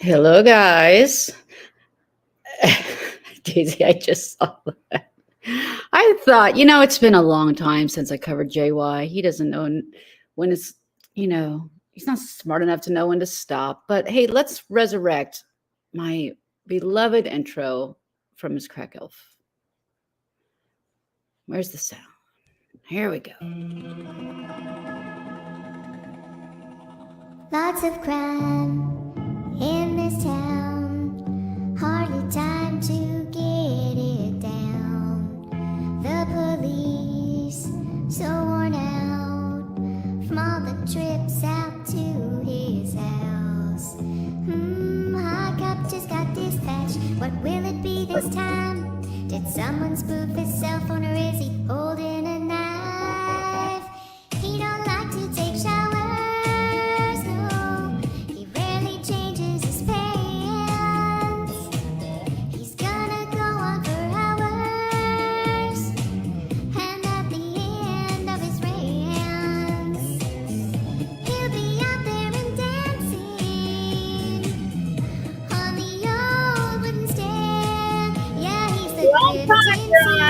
Hello, guys. Daisy, I just saw that. I thought, it's been a long time since I covered JY. He doesn't know when it's, he's not smart enough to know when to stop. But hey, let's resurrect my beloved intro from Miss Crack Elf. Where's the sound? Here we go. Lots of crime in this town, hardly time to get it down. The police, so worn out from all the trips out to his house. High cop just got dispatched. What will it be this time? Did someone spoof his cell phone, or is he holding a knife? He don't like to take showers.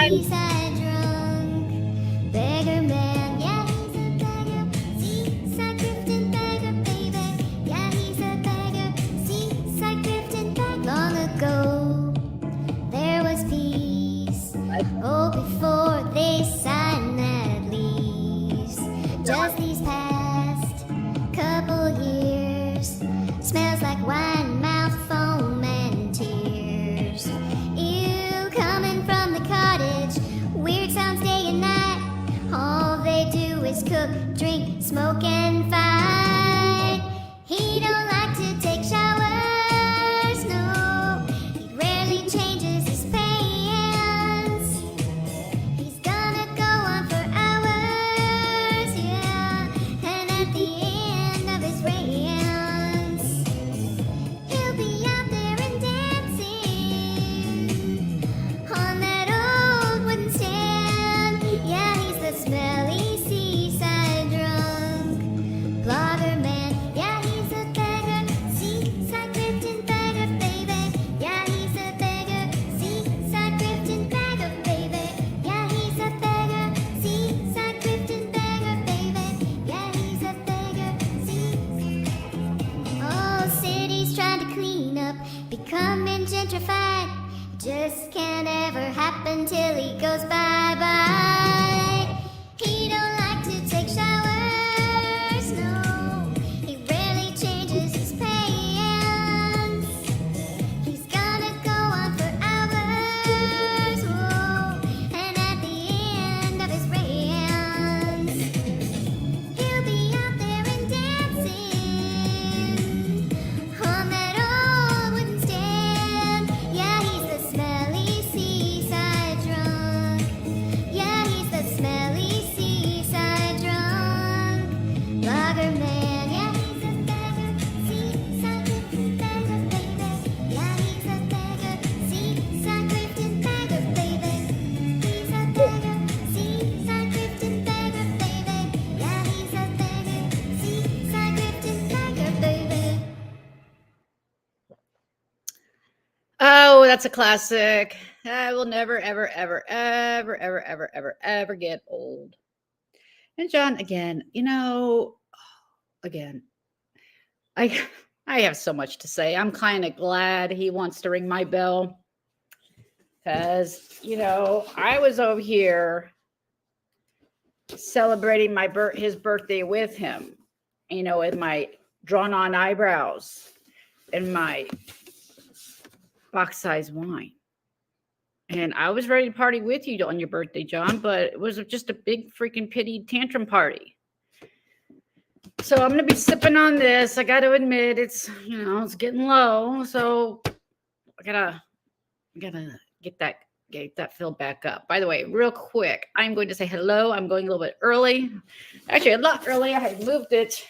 Seaside drunk beggar man, yeah, he's a beggar. Seaside drifting beggar, baby, yeah, he's a beggar. Seaside drifting beggar. Long ago, there was peace. Oh, before they signed that lease. Just these past couple years, smells like wine, mouth foam, and tears. Weird sounds day and night. All they do is cook, drink, smoke, and fight. He don't like to take showers, no. He rarely changes his pants. He's gonna go on for hours, yeah. And at the end of his rants, he'll be out there and dancing on that old wooden stand. Yeah, he's the smelly seaside drunk blogger man. Yeah, he's a beggar, seaside drifting beggar, baby. Yeah, he's a beggar, seaside drifting beggar, baby. Yeah, he's a beggar, seaside drifting beggar, baby. Yeah, he's a beggar, oh, city's trying to clean up, becoming gentrified. Just can't ever happen till he goes bye-bye. He don't like to take showers, no. He rarely changes his pants. He's gonna go on for hours, whoa. And at the end of his rants, he'll be out there and dancing on that old wooden stand. Yeah, he's the smelly seaside drunk. Yeah, he's the smelly seaside drunk blogger man. Yeah, he's a beggar, seaside drifting beggar, baby. Yeah, he's a beggar, seaside drifting beggar, baby. He's a beggar, seaside drifting beggar, baby. Yeah, he's a beggar, seaside drifting beggar, baby. Oh, that's a classic. I will never, ever, ever, ever, ever, ever, ever, ever get old. And John, again, again, I I have so much to say. I'm kind of glad he wants to ring my bell because, I was over here celebrating his birthday with him, with my drawn on eyebrows and my box size wine. And I was ready to party with you on your birthday, John, but it was just a big freaking pity tantrum party. So I'm going to be sipping on this. I got to admit it's getting low. So I gotta get that filled back up. By the way, real quick, I'm going to say hello. I'm going a little bit early. Actually, a lot early. I had moved it.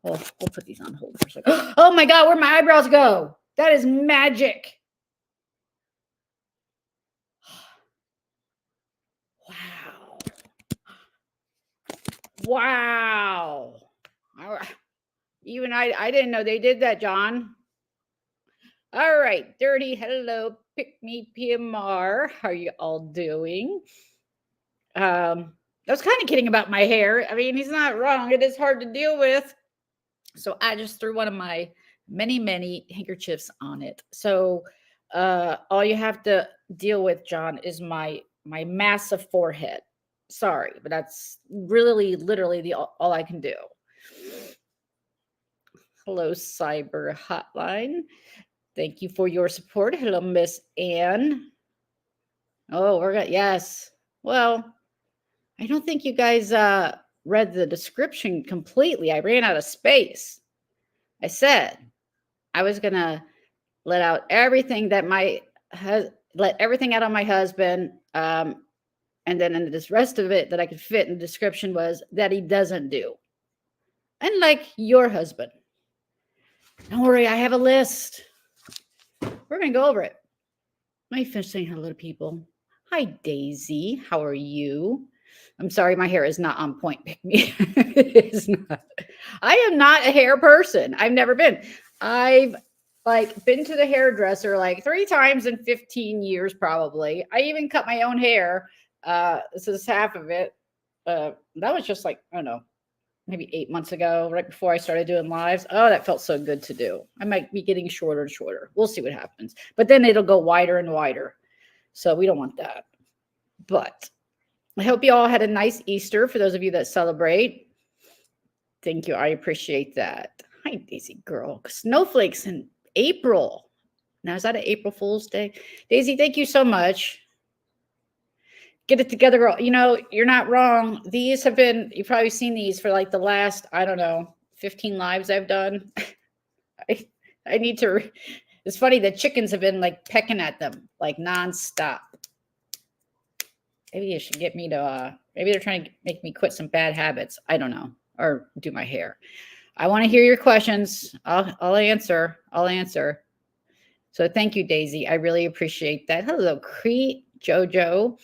We'll put these on hold for a second. Oh my God, where'd my eyebrows go? That is magic. Wow. Even I didn't know they did that, John. All right, Dirty. Hello, Pick Me PMR. How are you all doing? I was kind of kidding about my hair. I mean, he's not wrong. It is hard to deal with. So I just threw one of my many, many handkerchiefs on it. So all you have to deal with, John, is my massive forehead. Sorry, but that's really literally the all I can do. Hello, Cyber Hotline. Thank you for your support. Hello, Miss Anne. Oh, we're gonna yes. Well, I don't think you guys read the description completely. I ran out of space. I said I was gonna let out everything that let everything out on my husband. And then in this rest of it that I could fit in the description was that he doesn't do. Unlike your husband. Don't worry, I have a list. We're gonna go over it. Let me finish saying hello to people. Hi, Daisy. How are you? I'm sorry, my hair is not on point. Pick me. It is not. I am not a hair person. I've never been. I've been to the hairdresser like 3 times in 15 years, probably. I even cut my own hair. This is half of it. That was just like, I don't know, maybe 8 months ago, right before I started doing lives. Oh, that felt so good to do. I might be getting shorter and shorter. We'll see what happens. But then it'll go wider and wider. So we don't want that. But I hope you all had a nice Easter for those of you that celebrate. Thank you. I appreciate that. Hi, Daisy girl. Snowflakes in April. Now, is that an April Fool's Day? Daisy, thank you so much. Get it together, girl. You know, you're not wrong. These have been, you've probably seen these for like the last, I don't know, 15 lives I've done. I need to, it's funny, the chickens have been like pecking at them like nonstop. Maybe you should get me to, maybe they're trying to make me quit some bad habits. I don't know, or do my hair. I want to hear your questions. I'll answer. I'll answer. So thank you, Daisy. I really appreciate that. Hello, Crete, Jojo.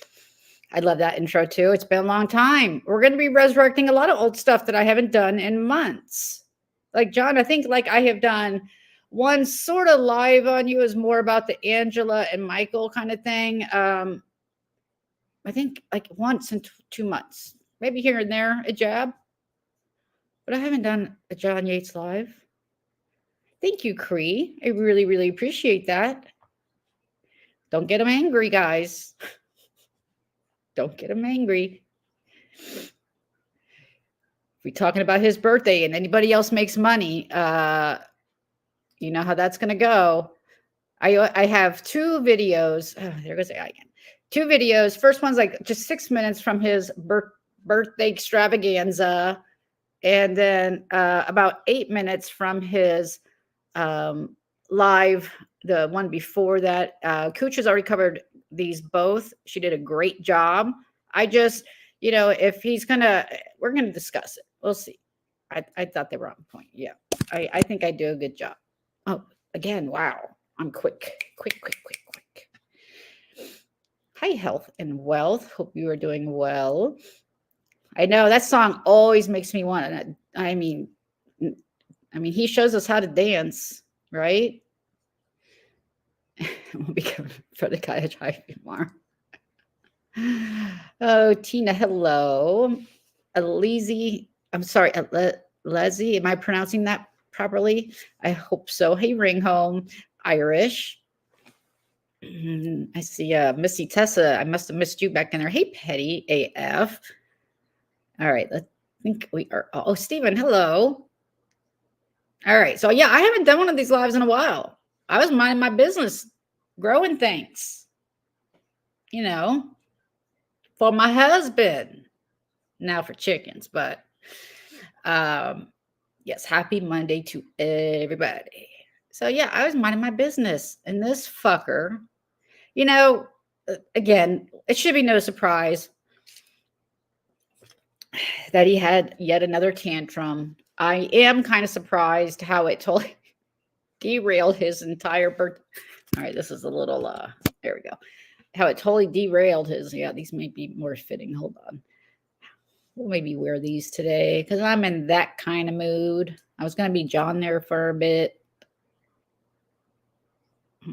I love that intro too. It's been a long time. We're going to be resurrecting a lot of old stuff that I haven't done in months. Like John, I think like I have done one sort of live on you is more about the Angela and Michael kind of thing. I think like once in 2 months, maybe here and there, a jab. But I haven't done a John Yates live. Thank you, Cree. I really, really appreciate that. Don't get him angry, guys. Don't get him angry. If we're talking about his birthday and anybody else makes money, you know how that's going to go. I have 2 videos. Oh, there goes the eye again. 2 videos. First one's like just 6 minutes from his birthday extravaganza. And then about 8 minutes from his live, the one before that. Cooch has already covered these both. She did a great job. I just, you know, if he's we're gonna discuss it. We'll see. I thought they were on point. Yeah, I think I do a good job. Oh, again, wow. I'm quick. Hi, health and wealth. Hope you are doing well. I know that song always makes me want to. I mean, he shows us how to dance, right? We'll be coming for the guy to drive tomorrow. Oh, Tina, hello. Alizi, I'm sorry, Leslie, am I pronouncing that properly? I hope so. Hey, ring home, Irish. I see Missy Tessa. I must have missed you back in there. Hey, Petty AF. All right, I think we are. Oh, Stephen, hello. All right, so yeah, I haven't done one of these lives in a while. I was minding my business, growing things, you know, for my husband. Now for chickens, but yes, happy Monday to everybody. So yeah, I was minding my business, and this fucker, you know, again, it should be no surprise that he had yet another tantrum. I am kind of surprised how it totally derailed his entire birth. All right, this is a little, there we go. How it totally derailed his, yeah, these may be more fitting. Hold on. We'll maybe wear these today because I'm in that kind of mood. I was going to be John there for a bit.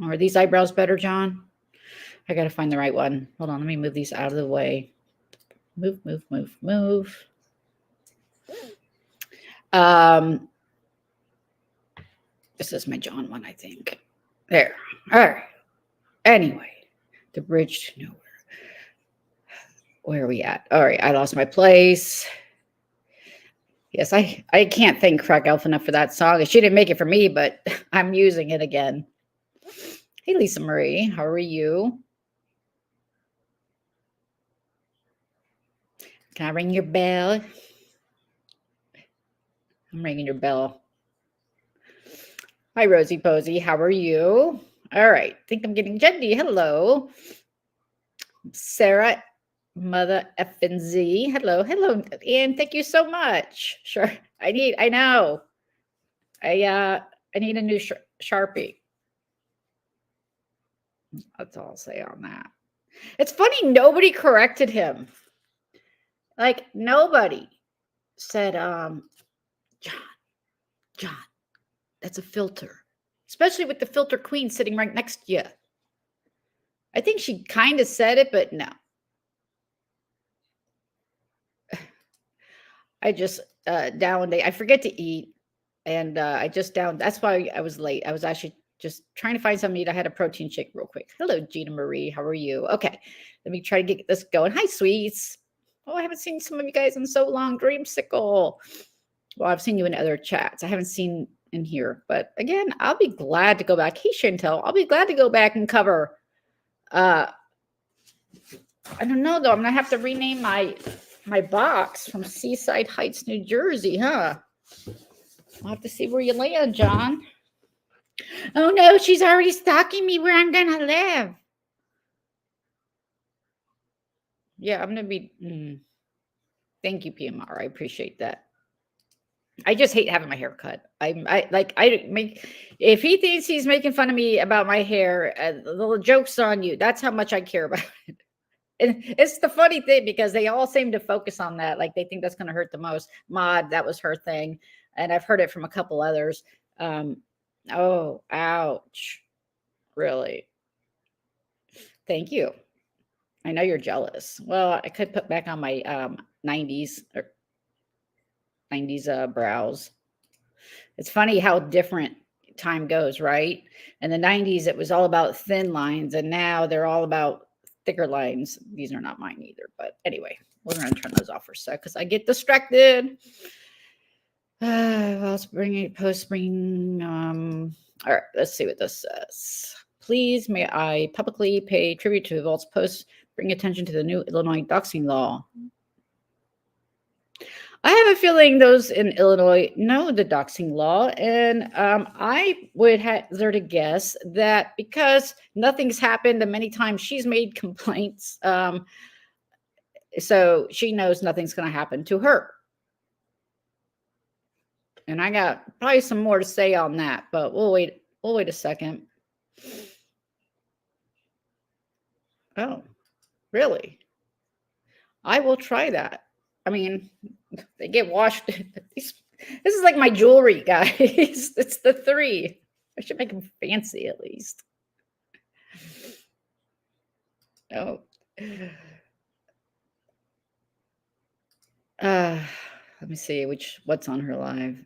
Are these eyebrows better, John? I got to find the right one. Hold on. Let me move these out of the way. Move, move, move, move. This is my John one, I think. There. All right. Anyway, the bridge to nowhere. Where are we at? All right. I lost my place. Yes, I can't thank Crack Elf enough for that song. She didn't make it for me, but I'm using it again. Hey, Lisa Marie. How are you? Can I ring your bell? I'm ringing your bell. Hi, Rosie Posey. How are you? All right. Think I'm getting Jendy. Hello. Sarah, Mother effing Z. Hello. Hello. And thank you so much. Sure. I know. I need a new Sharpie. That's all I'll say on that. It's funny. Nobody corrected him. Like nobody said, John, that's a filter, especially with the filter queen sitting right next to you. I think she kind of said it, but no. I just downed. I forget to eat, and I just downed. That's why I was late. I was actually just trying to find something to eat. I had a protein shake real quick. Hello, Gina Marie. How are you? Okay, let me try to get this going. Hi, sweets. Oh, I haven't seen some of you guys in so long. Dreamsicle. Well, I've seen you in other chats. I haven't seen in here, but again, I'll be glad to go back. Hey, Chantel, I'll be glad to go back and cover. I don't know though. I'm gonna have to rename my box from Seaside Heights, New Jersey, huh? I'll have to see where you land, John. Oh no, she's already stalking me where I'm gonna live. Yeah, I'm gonna be. Thank you, PMR. I appreciate that. I just hate having my hair cut. If he thinks he's making fun of me about my hair, the joke's on you. That's how much I care about it. And it's the funny thing because they all seem to focus on that. Like they think that's going to hurt the most. Maud, that was her thing. And I've heard it from a couple others. Oh, ouch. Really? Thank you. I know you're jealous. Well, I could put back on my 90s or 90s brows. It's funny how different time goes, right? In the 90s, it was all about thin lines, and now they're all about thicker lines. These are not mine either, but anyway, we're going to turn those off for a sec because I get distracted. Well, spring, post spring. All right, let's see what this says. Please, may I publicly pay tribute to Vault's post, bring attention to the new Illinois doxing law. I have a feeling those in Illinois know the doxing law, and I would hazard to guess that because nothing's happened and many times she's made complaints, so she knows nothing's going to happen to her. And I got probably some more to say on that, but we'll wait a second. Oh, really? I will try that. I mean, they get washed. This is like my jewelry, guys. It's the 3. I should make them fancy at least. Oh. Let me see what's on her live.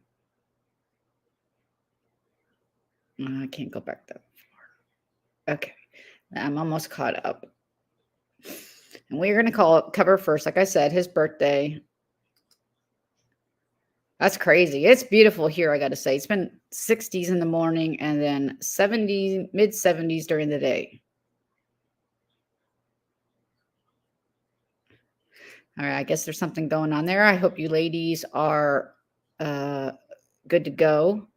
I can't go back that far. Okay. I'm almost caught up. And we're going to cover first, like I said, his birthday. That's crazy. It's beautiful here, I got to say. It's been 60s in the morning and then mid 70s during the day. All right, I guess there's something going on there. I hope you ladies are good to go.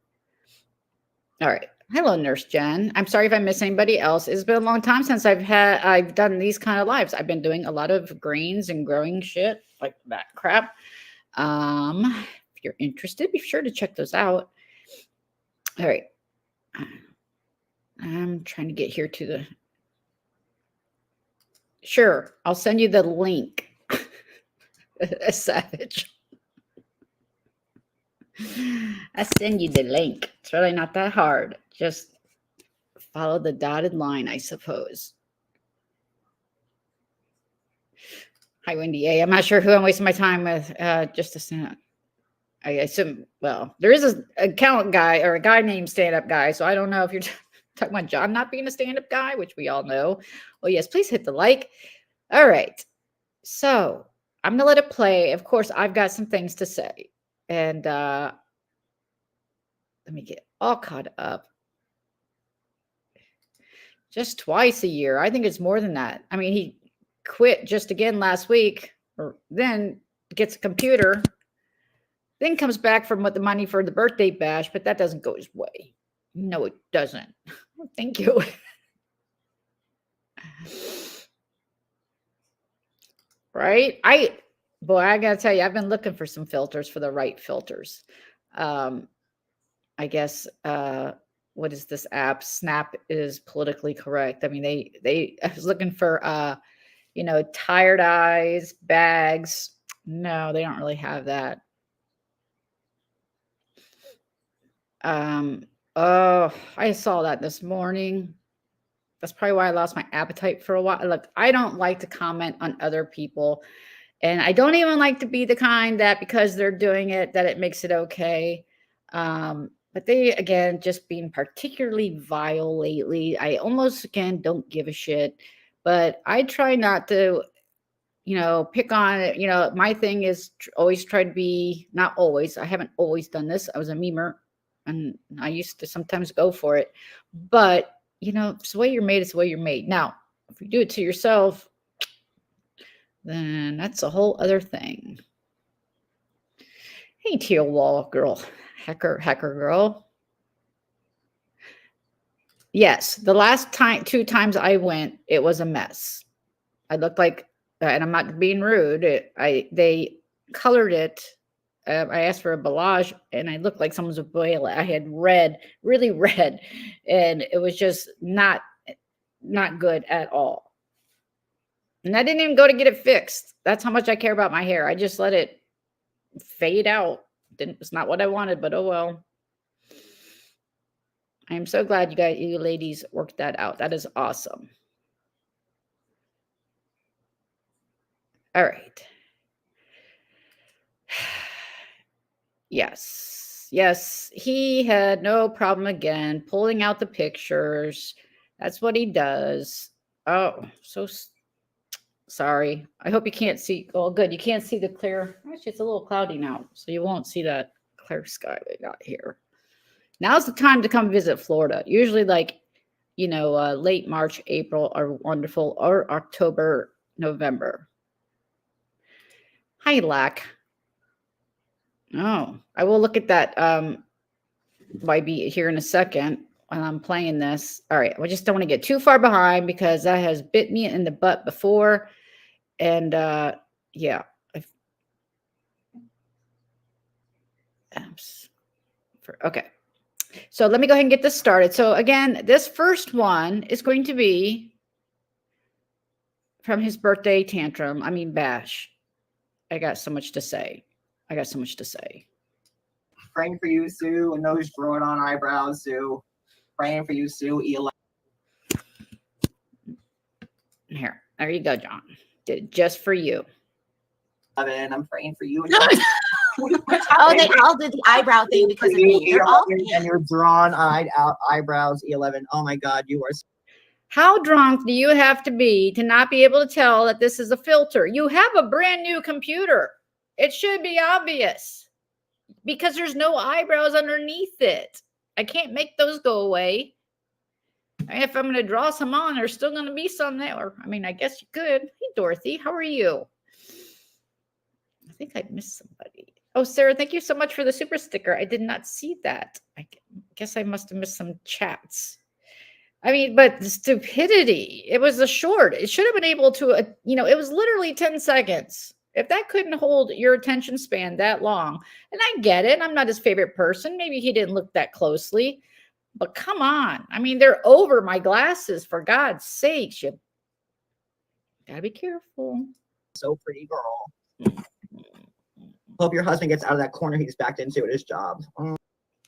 All right. Hello, Nurse Jen. I'm sorry if I miss anybody else. It's been a long time since I've done these kind of lives. I've been doing a lot of greens and growing shit like that crap. If you're interested, be sure to check those out. All right. I'm trying to get here to the. Sure, I'll send you the link. A savage. I send you the link. It's really not that hard. Just Follow the dotted line, I suppose. Hi, Wendy A. I'm not sure who I'm wasting my time with. Just a second. I assume, well, there is an account guy or a guy named Stand Up Guy. So I don't know if you're talking about John not being a stand up guy, which we all know. Well, yes, please hit the like. All right. So I'm going to let it play. Of course, I've got some things to say. And let me get all caught up. Just twice a year. I think it's more than that. I mean, he quit just again last week, or then gets a computer, then comes back from with the money for the birthday bash, but that doesn't go his way. No, it doesn't. Thank you. Right? I gotta tell you, I've been looking for some filters for the right filters. I guess what is this app? Snap is politically correct. I mean, I was looking for tired eyes, bags. No, they don't really have that. Oh, I saw that this morning. That's probably why I lost my appetite for a while. Look, I don't like to comment on other people. And I don't even like to be the kind that because they're doing it, that it makes it okay. But they, again, just being particularly vile lately. I almost, again, don't give a shit. But I try not to, pick on it. My thing is always try to be, not always. I haven't always done this. I was a memer. And I used to sometimes go for it. But, it's the way you're made, it's the way you're made. Now, if you do it to yourself, then that's a whole other thing. Hey, teal wall girl, hacker girl. Yes, the last two times I went, it was a mess. I looked like, and I'm not being rude. They colored it. I asked for a balayage, and I looked like someone's a boil. I had red, really red, and it was just not good at all. And I didn't even go to get it fixed. That's how much I care about my hair. I just let it fade out. It's not what I wanted, but oh well. I am so glad you ladies worked that out. That is awesome. All right. Yes, he had no problem again pulling out the pictures. That's what he does. Oh, so sorry. I hope you can't see. Oh, good. You can't see the clear. Actually, it's a little cloudy now, so you won't see that clear sky we got here. Now's the time to come visit Florida. Usually late March, April are wonderful, or October, November. Hi, Lack. Oh, I will look at that YB here in a second while I'm playing this. All right, I just don't want to get too far behind because that has bit me in the butt before. And yeah. Okay. So let me go ahead and get this started. So again, this first one is going to be from his birthday bash. I got so much to say. Praying for you, Sue, and those drawn on eyebrows, Sue. Praying for you, Sue. Here, there you go, John. Did it just for you. I'm praying for you. Oh, they all did the eyebrow thing because of me. They're all and your drawn-eyed eyebrows, E11. Oh my God, you are. How drunk do you have to be to not be able to tell that this is a filter? You have a brand new computer. It should be obvious because there's no eyebrows underneath it. I can't make those go away. If I'm going to draw some on, there's still going to be some there. I mean, I guess you could. Hey, Dorothy, how are you? I think I missed somebody. Oh, Sarah, thank you so much for the super sticker. I did not see that. I guess I must have missed some chats. I mean, but the stupidity, it was a short. It should have been able to, it was literally 10 seconds. If that couldn't hold your attention span that long, and I get it, I'm not his favorite person. Maybe he didn't look that closely, but come on. I mean, they're over my glasses, for God's sakes. You gotta be careful. So pretty, girl. Hope your husband gets out of that corner he's backed into at his job.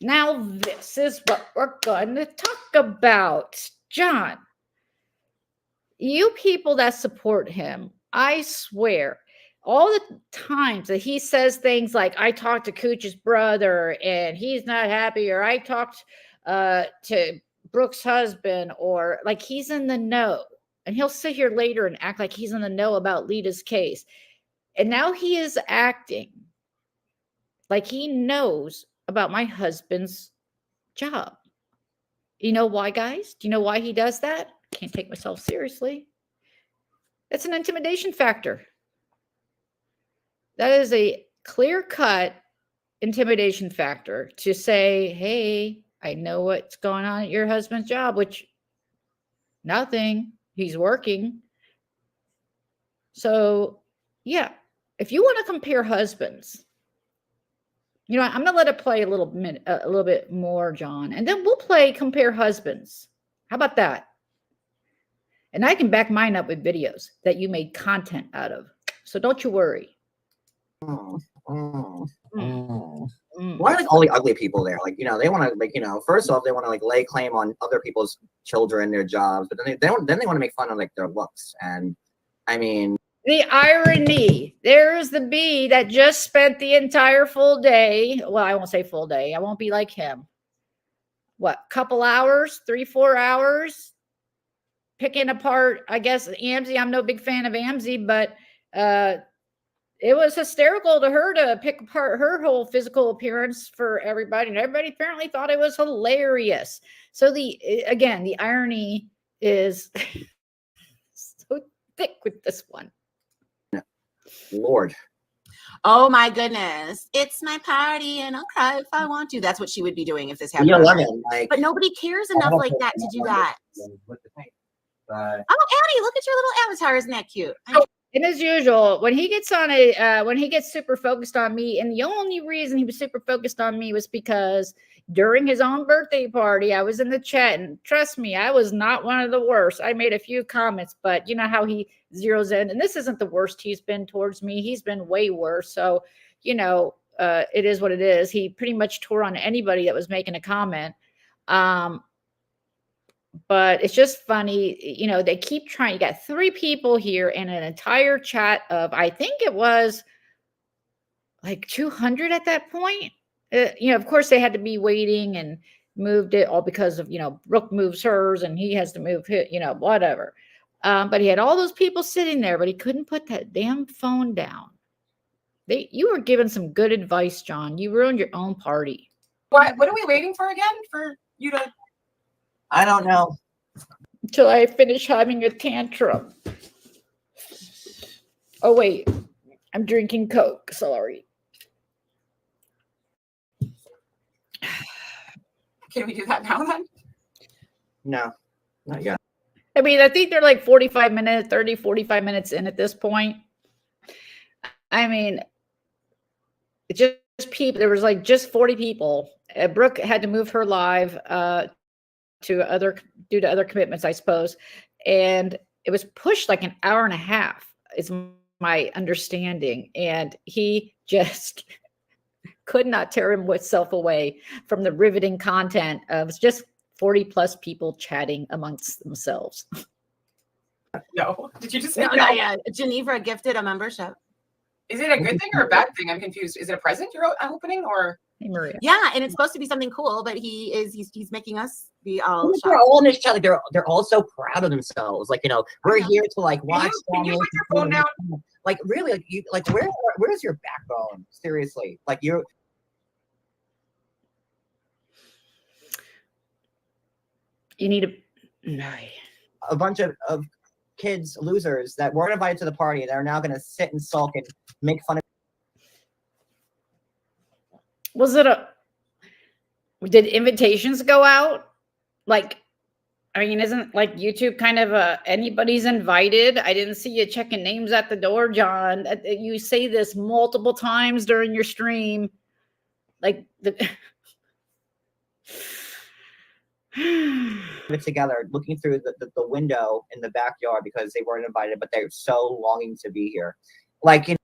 Now, this is what we're going to talk about. John, you people that support him, I swear, all the times that he says things like, I talked to Cooch's brother and he's not happy, or I talked to Brooke's husband, or like he's in the know. And he'll sit here later and act like he's in the know about Lita's case. And now he is acting like he knows about my husband's job. You know why, guys? Do you know why he does that? Can't take myself seriously. It's an intimidation factor. That is a clear-cut intimidation factor to say, hey, I know what's going on at your husband's job, which nothing. He's working. So, yeah, if you want to compare husbands, you know, I'm going to let it play a little bit more, John, and then we'll play compare husbands. How about that? And I can back mine up with videos that you made content out of. So don't you worry. Why are like all the ugly people there? Like, you know, they want to like, you know, first off, they want to like lay claim on other people's children, their jobs, but then they want to make fun of like their looks. And I mean, the irony. There's the bee that just spent the entire full day. Well, I won't say full day. I won't be like him. What, couple hours, 3-4 hours picking apart, I guess, Amzie. I'm no big fan of Amzie, but it was hysterical to her to pick apart her whole physical appearance for everybody. And everybody apparently thought it was hilarious. So the irony is so thick with this one. Lord. Oh my goodness. It's my party and I'll cry if I want to. That's what she would be doing if this happened. Like, but nobody cares enough like that to do that. Oh, Addie, look at your little avatar. Isn't that cute? And as usual, when he gets when he gets super focused on me, and the only reason he was super focused on me was because during his own birthday party, I was in the chat, and trust me, I was not one of the worst. I made a few comments, but you know how he zeroes in, and this isn't the worst he's been towards me. He's been way worse. So, you know, it is what it is. He pretty much tore on anybody that was making a comment. But it's just funny, you know, they keep trying. You got 3 people here and an entire chat of, I think it was like 200 at that point. You know, of course, they had to be waiting and moved it all because of, you know, Brooke moves hers and he has to move his, you know, whatever. But he had all those people sitting there, but he couldn't put that damn phone down. You were given some good advice, John. You ruined your own party. What are we waiting for again? For you to... I don't know. Until I finish having a tantrum. Oh, wait. I'm drinking Coke. Sorry. Can we do that now then? No, not yet. I mean, I think they're like 45 minutes in at this point. I mean, it's just people. There was like just 40 people. Brooke had to move her live due to other commitments, I suppose. And it was pushed like an hour and a half, is my understanding. And he just could not tear himself away from the riveting content of just 40 plus people chatting amongst themselves. No. Did you just say No, no? not yet. Geneva gifted a membership. Is it a good thing or a bad thing? I'm confused. Is it a present you're opening or? Hey, Maria. Yeah, and it's supposed to be something cool, but he's making us be all They're shocked. all in this chat. Like they're all so proud of themselves. Like, you know, we're here to like watch. Can you put your phone down? Like really, like where's your backbone? Seriously, like you're. You need a bunch of kids, losers that weren't invited to the party that are now going to sit and sulk and make fun of. Did invitations go out? Like, I mean, isn't like YouTube kind of anybody's invited? I didn't see you checking names at the door, John. You say this multiple times during your stream. Like together, looking through the window in the backyard because they weren't invited, but they're so longing to be here. Like, you know,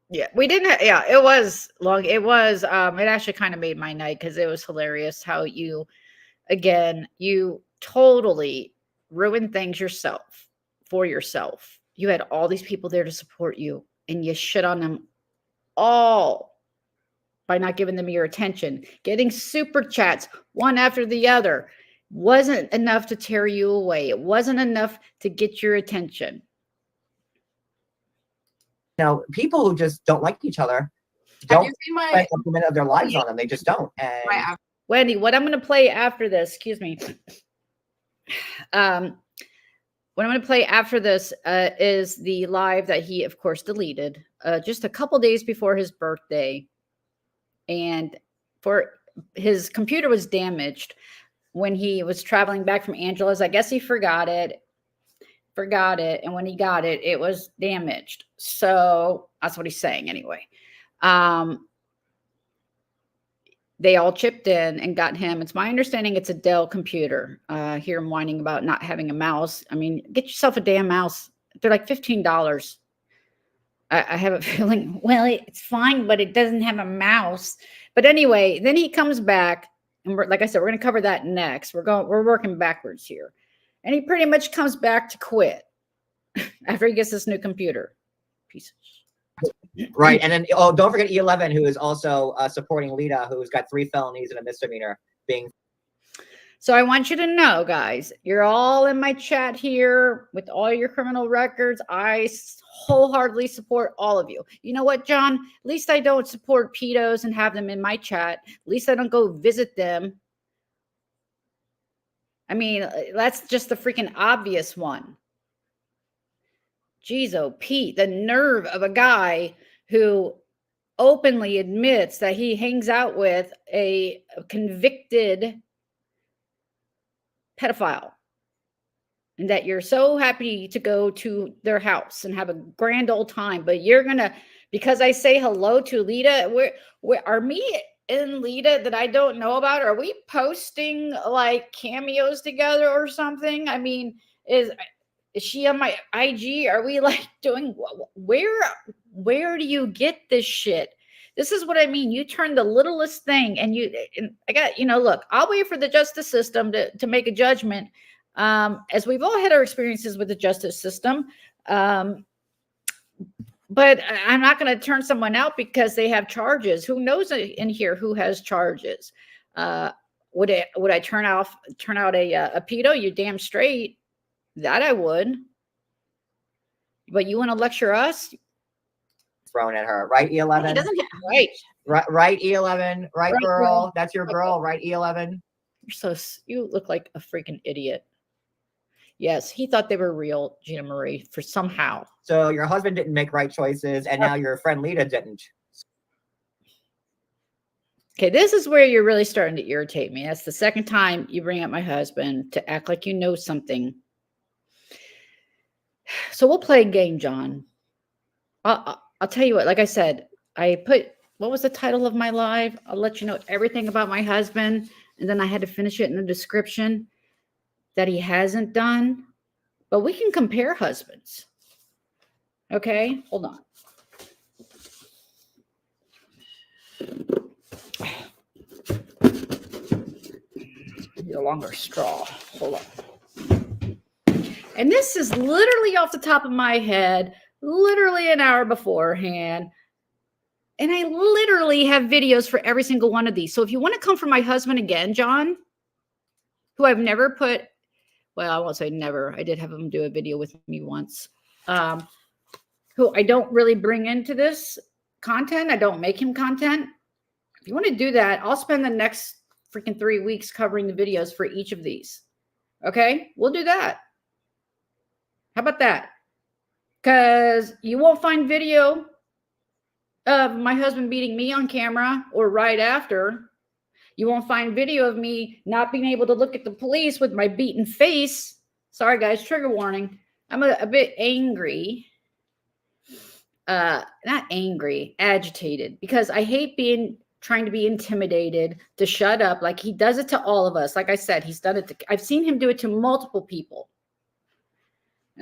yeah, we didn't. Yeah, it was long. It was. It actually kind of made my night because it was hilarious how you totally ruin things yourself for yourself. You had all these people there to support you, and you shit on them all by not giving them your attention. Getting super chats one after the other wasn't enough to tear you away. It wasn't enough to get your attention. People who just don't like each other Have don't you seen my spend a minute of their lives on them. They just don't. And my Wendy, what I'm going to play after this, excuse me. What I'm going to play after this is the live that he, of course, deleted just a couple days before his birthday. And for his computer was damaged when he was traveling back from Angela's. I guess he forgot it. And when he got it, it was damaged. So that's what he's saying anyway. They all chipped in and got him. It's my understanding it's a Dell computer. Hear him whining about not having a mouse. I mean, get yourself a damn mouse. They're like $15. I have a feeling, well, it's fine, but it doesn't have a mouse. But anyway, then he comes back, and like I said, we're going to cover that next. We're working backwards here. And he pretty much comes back to quit after he gets this new computer. Piece of shit. Right. And then, don't forget E11, who is also supporting Lita, who's got 3 felonies and a misdemeanor being. So I want you to know, guys, you're all in my chat here with all your criminal records. I wholeheartedly support all of you. You know what, John? At least I don't support pedos and have them in my chat. At least I don't go visit them. I mean, that's just the freaking obvious one. Jeez, oh, Pete, the nerve of a guy who openly admits that he hangs out with a convicted pedophile and that you're so happy to go to their house and have a grand old time. But you're going to, because I say hello to Lita, where are me and Lita that I don't know about? Are we posting like cameos together or something? I mean, is she on my IG? Are we like doing, where do you get this shit? This is what I mean. You turn the littlest thing and I got, look, I'll wait for the justice system to make a judgment. As we've all had our experiences with the justice system. But I'm not going to turn someone out because they have charges. Who knows in here who has charges? Would I turn out a pedo? You damn straight. That I would. But you want to lecture us? Thrown at her, right? E11. He doesn't have, Right, E11. Right, girl. Girl. That's your girl, right? E11. You look like a freaking idiot. Yes, he thought they were real, Gina Marie, for somehow. So your husband didn't make right choices, and now your friend Lita didn't. Okay, this is where you're really starting to irritate me. That's the second time you bring up my husband to act like you know something. So we'll play a game, John. I'll tell you what, like I said, what was the title of my live? I'll let you know everything about my husband. And then I had to finish it in the description that he hasn't done. But we can compare husbands. Okay, hold on. Need a longer straw. Hold on. And this is literally off the top of my head, literally an hour beforehand. And I literally have videos for every single one of these. So if you want to come for my husband again, John, who I've never put, well, I won't say never. I did have him do a video with me once. Who I don't really bring into this content. I don't make him content. If you want to do that, I'll spend the next freaking 3 weeks covering the videos for each of these. Okay, we'll do that. How about that? Because you won't find video of my husband beating me on camera or right after. You won't find video of me not being able to look at the police with my beaten face. Sorry, guys, trigger warning. I'm a bit angry. Not angry, agitated, because I hate trying to be intimidated to shut up. Like he does it to all of us. Like I said, he's done it. I've seen him do it to multiple people.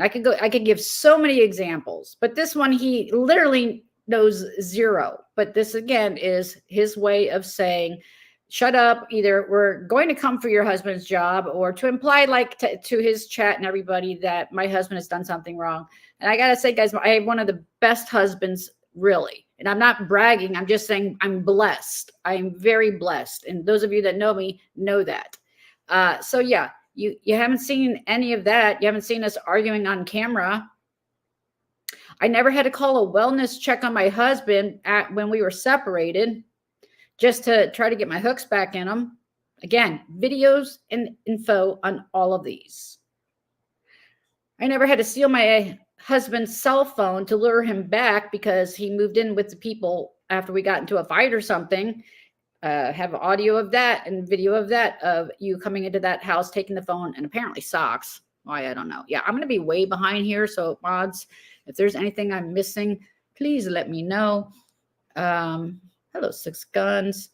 I could give so many examples, but this one, he literally knows zero. But this again is his way of saying, shut up. Either we're going to come for your husband's job, or to imply like to his chat and everybody that my husband has done something wrong. And I got to say, guys, I have one of the best husbands, really. And I'm not bragging. I'm just saying I'm blessed. I am very blessed. And those of you that know me know that. So yeah, you haven't seen any of that. You haven't seen us arguing on camera. I never had to call a wellness check on my husband when we were separated, just to try to get my hooks back in him. Again, videos and info on all of these. I never had to steal my husband's cell phone to lure him back because he moved in with the people after we got into a fight or something. Have audio of that and video of that, of you coming into that house, taking the phone, and apparently socks. Why, I don't know. Yeah, I'm going to be way behind here. So mods, if there's anything I'm missing, please let me know. Hello, Six Guns.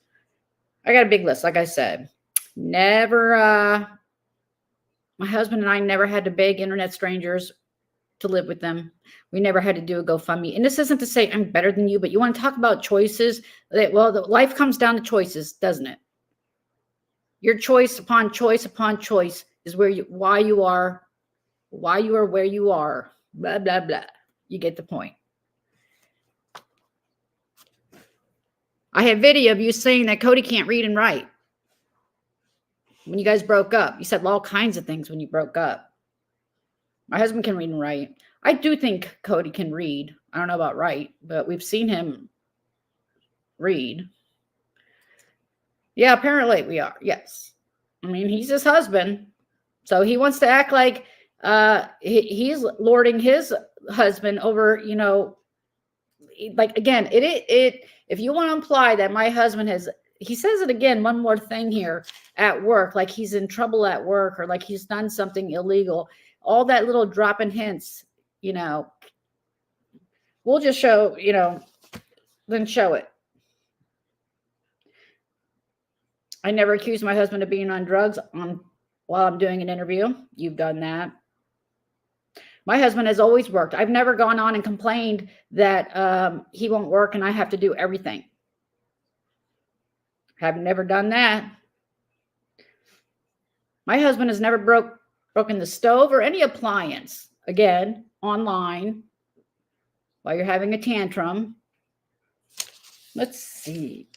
I got a big list, like I said. Never, my husband and I never had to beg internet strangers to live with them. We never had to do a GoFundMe. And this isn't to say I'm better than you, but you want to talk about choices. Well, life comes down to choices, doesn't it? Your choice upon choice upon choice is why you are where you are. Blah, blah, blah. You get the point. I have video of you saying that Cody can't read and write. When you guys broke up, you said all kinds of things when you broke up. My husband can read and write. I do think Cody can read. I don't know about write, but we've seen him read. Yeah, apparently we are. Yes. I mean, he's his husband. So he wants to act like he's lording his husband over, you know, like, again, if you want to imply that my husband he says it again, one more thing here, at work, like he's in trouble at work, or like he's done something illegal, all that little dropping hints, you know, we'll just show, you know, then show it. I never accused my husband of being on drugs while I'm doing an interview. You've done that. My husband has always worked. I've never gone on and complained that he won't work and I have to do everything. Have never done that. My husband has never broken the stove or any appliance, again, online, while you're having a tantrum. Let's see.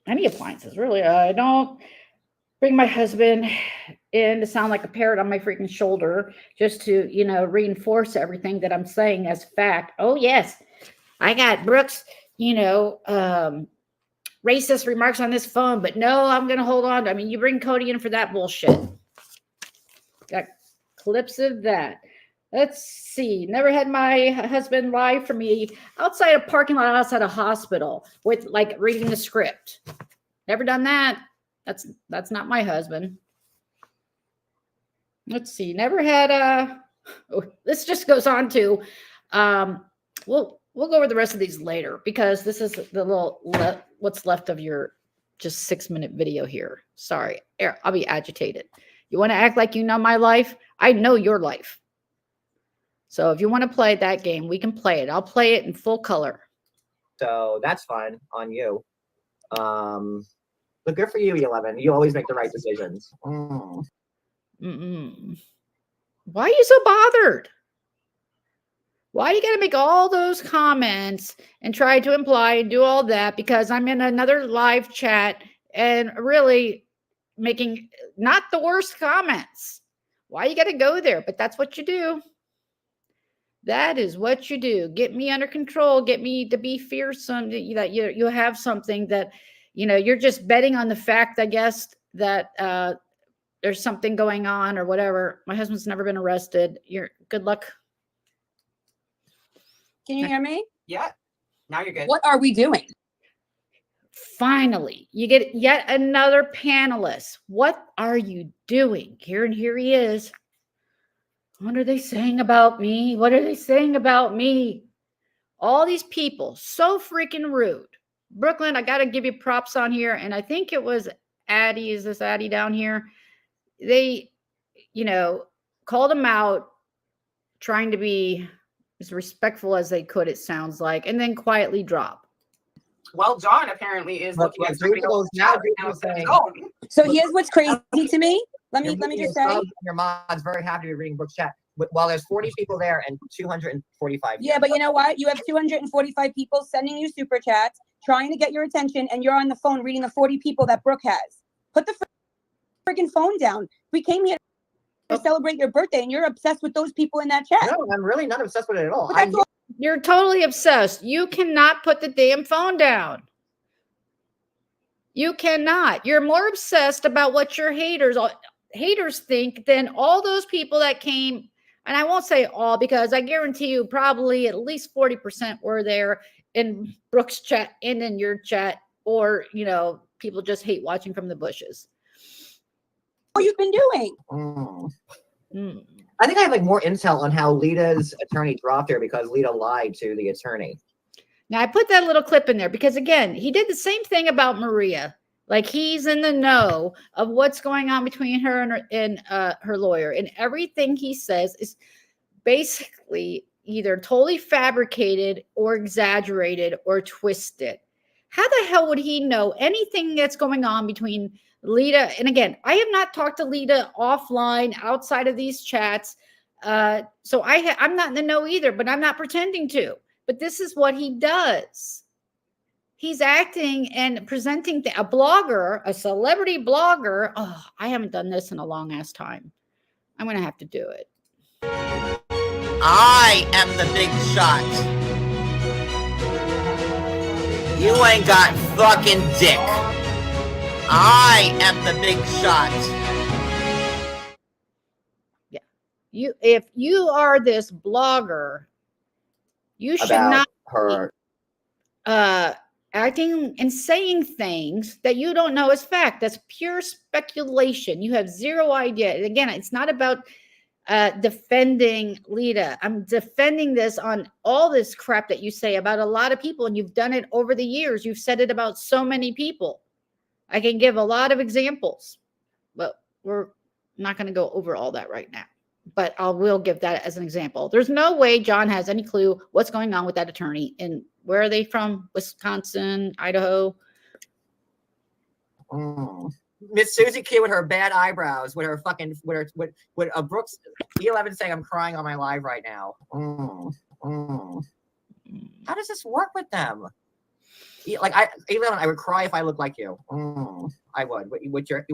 Any appliances, really. I don't bring my husband in to sound like a parrot on my freaking shoulder, just to, you know, reinforce everything that I'm saying as fact. Oh, yes, I got Brooks, you know, racist remarks on this phone, but no, I'm going to hold on. I mean, you bring Cody in for that bullshit. Got clips of that. Let's see. Never had my husband lie for me outside a parking lot, outside a hospital, with like reading the script. Never done that. That's not my husband. Let's see. Never had this just goes on to we'll go over the rest of these later, because this is the little what's left of your just 6-minute video here. Sorry, I'll be agitated. You want to act like you know my life? I know your life. So if you want to play that game, we can play it. I'll play it in full color. So that's fine on you. But good for you, 11. You always make the right decisions. Why are you so bothered? Why do you got to make all those comments and try to imply and do all that because I'm in another live chat and really making not the worst comments? Why you got to go there? But that's what you do. That is what you do. Get me under control. Get me to be fearsome, that you have something that, you know, you're just betting on the fact, I guess, that there's something going on or whatever. My husband's never been arrested. Good luck. Can you hear me? Yeah. Now you're good. What are we doing? Finally, you get yet another panelist. What are you doing? Here he is. What are they saying about me? What are they saying about me? All these people, so freaking rude. Brooklyn, I got to give you props on here. And I think it was Addie. Is this Addie down here? They, you know, called him out, trying to be as respectful as they could, it sounds like, and then quietly drop. Well, John apparently is But looking at like, somebody people else's now chat right now people instead of his saying- own. So here's what's crazy to me. Let me Your just say. subs and your mods very happy to be reading Brooke's chat. But while there's 40 people there and 245. Yeah, but you know what? You have 245 people sending you super chats, trying to get your attention, and you're on the phone reading the 40 people that Brooke has. Put the freaking phone down. We came here to celebrate your birthday, and you're obsessed with those people in that chat. No, I'm really not obsessed with it at all. But that's all. You're totally obsessed. You cannot put the damn phone down. You cannot. You're more obsessed about what your haters think than all those people that came. And I won't say all, because I guarantee you probably at least 40% were there in Brooke's chat and in your chat, or, you know, people just hate watching from the bushes. What you've been doing. I think I have like more intel on how Lita's attorney dropped her because Lita lied to the attorney. Now, I put that little clip in there because, again, he did the same thing about Maria. Like, he's in the know of what's going on between her and her lawyer. And everything he says is basically either totally fabricated or exaggerated or twisted. How the hell would he know anything that's going on between Lita? And again, I have not talked to Lita offline outside of these chats. So I'm not in the know either, but I'm not pretending to. But this is what he does. He's acting and presenting a blogger, a celebrity blogger. Oh, I haven't done this in a long ass time. I'm going to have to do it. I am the big shot. You ain't got fucking dick. I am the big shot. Yeah. If you are this blogger, you should About not her acting and saying things that you don't know is fact. That's pure speculation. You have zero idea. And again, it's not about defending Lita. I'm defending this on all this crap that you say about a lot of people, and you've done it over the years. You've said it about so many people. I can give a lot of examples, but we're not going to go over all that right now. But I will give that as an example. There's no way John has any clue what's going on with that attorney. And where are they from? Wisconsin, Idaho? Miss Susie Q with her bad eyebrows, with her fucking, with Brooks E11 saying I'm crying on my live right now. How does this work with them? Like E11, I would cry if I looked like you. I would with your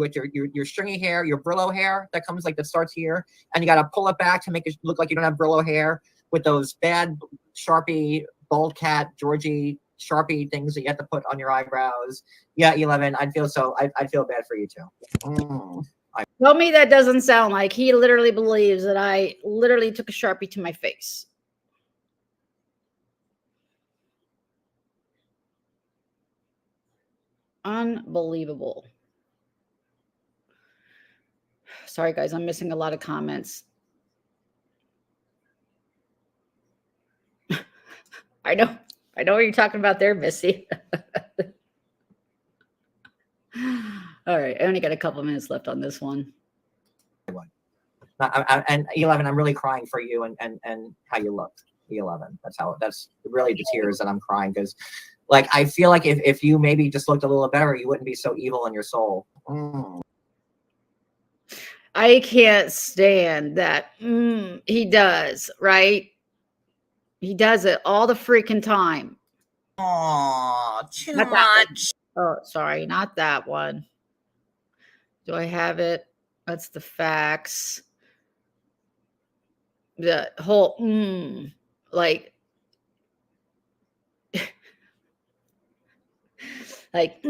stringy hair, your Brillo hair that comes like that starts here, and you got to pull it back to make it look like you don't have Brillo hair, with those bad Sharpie bald cat Georgie Sharpie things that you have to put on your eyebrows. Yeah, 11. I'd feel bad for you too. Tell me that doesn't sound like he literally believes that I literally took a Sharpie to my face. Unbelievable. Sorry, guys, I'm missing a lot of comments. I know what you're talking about there, Missy. All right, I only got a couple minutes left on this one. And 11, I'm really crying for you and how you look. 11. That's really the tears that I'm crying, because like I feel like if you maybe just looked a little better, you wouldn't be so evil in your soul. I can't stand that. He does, right? He does it all the freaking time. Oh, too Not that much. Oh, sorry, not that one. Do I have it? That's the facts. The whole like like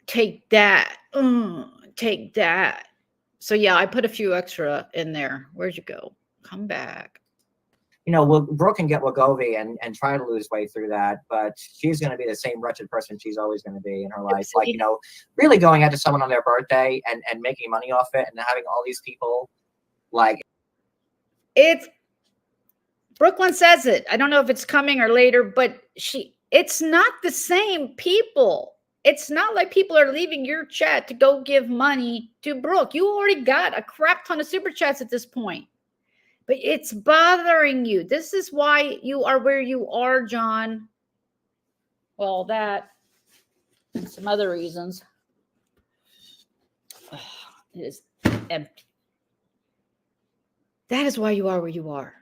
take that. Take that. So yeah, I put a few extra in there. Where'd you go? Come back. You know, Brooke can get Wegovy and try to lose weight through that, but she's going to be the same wretched person she's always going to be in her life. Like, you know, really going out to someone on their birthday and making money off it and having all these people like. Brooklyn says it. I don't know if it's coming or later, but it's not the same people. It's not like people are leaving your chat to go give money to Brooke. You already got a crap ton of super chats at this point. But it's bothering you. This is why you are where you are, John. Well, that and some other reasons. It is empty. That is why you are where you are.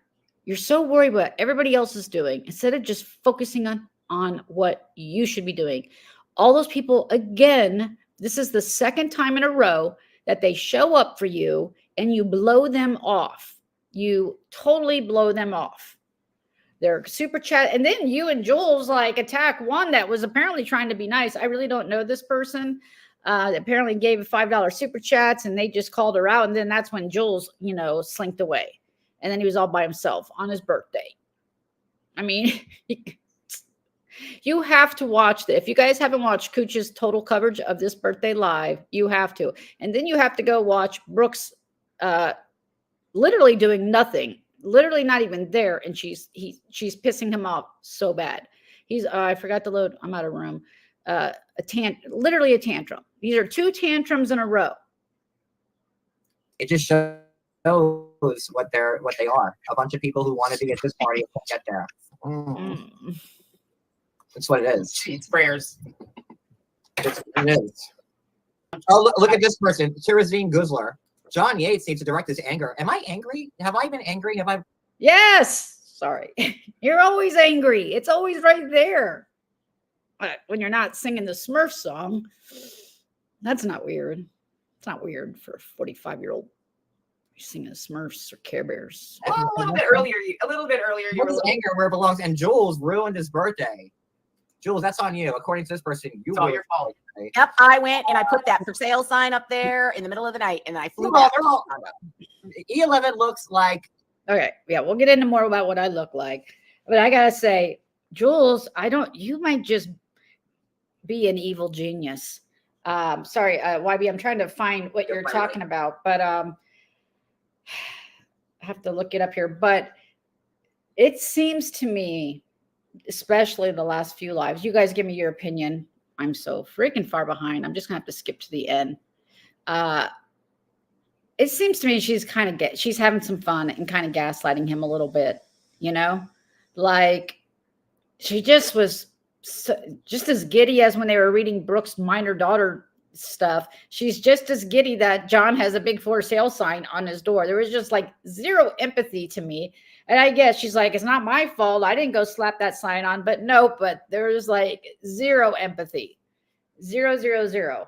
You're so worried what everybody else is doing instead of just focusing on what you should be doing. All those people, again, this is the second time in a row that they show up for you and you blow them off. You totally blow them off. They're super chat. And then you and Jules like attack one that was apparently trying to be nice. I really don't know this person. Apparently gave $5 super chats and they just called her out. And then that's when Jules, slinked away. And then he was all by himself on his birthday. I mean, you have to watch that. If you guys haven't watched Cooch's total coverage of this birthday live, you have to. And then you have to go watch Brooks literally doing nothing, literally not even there. And she's pissing him off so bad. He's, I forgot to load. I'm out of room. Literally a tantrum. These are 2 tantrums in a row. It just shows what they are. A bunch of people who wanted to get this party and get there. That's what it is. It's prayers. It is. Oh, look at this person, Tirazine Guzler. John Yates needs to direct his anger. Am I angry? Have I been angry? Have I? Yes. Sorry. You're always angry. It's always right there. But when you're not singing the Smurf song, that's not weird. It's not weird for a 45-year-old singing Smurfs or Care Bears. Well, a little bit earlier. You were a little anger where it belongs. And Jules ruined his birthday. Jules, that's on you. According to this person, it's all your fault. Yep, I went and I put that for sale sign up there in the middle of the night and I flew back. E11 looks like. Okay, yeah, we'll get into more about what I look like. But I gotta say, Jules, you might just be an evil genius. Sorry, YB, I'm trying to find what you're talking about, but I have to look it up here. But it seems to me, especially the last few lives, you guys give me your opinion. I'm so freaking far behind. I'm just gonna have to skip to the end. It seems to me she's she's having some fun and kind of gaslighting him a little bit, like she just was just as giddy as when they were reading Brooks' minor daughter stuff. She's just as giddy that John has a big for sale sign on his door. There was just like zero empathy to me. And I guess she's like, it's not my fault. I didn't go slap that sign on, but no, but there was like zero empathy, 0, 0, 0.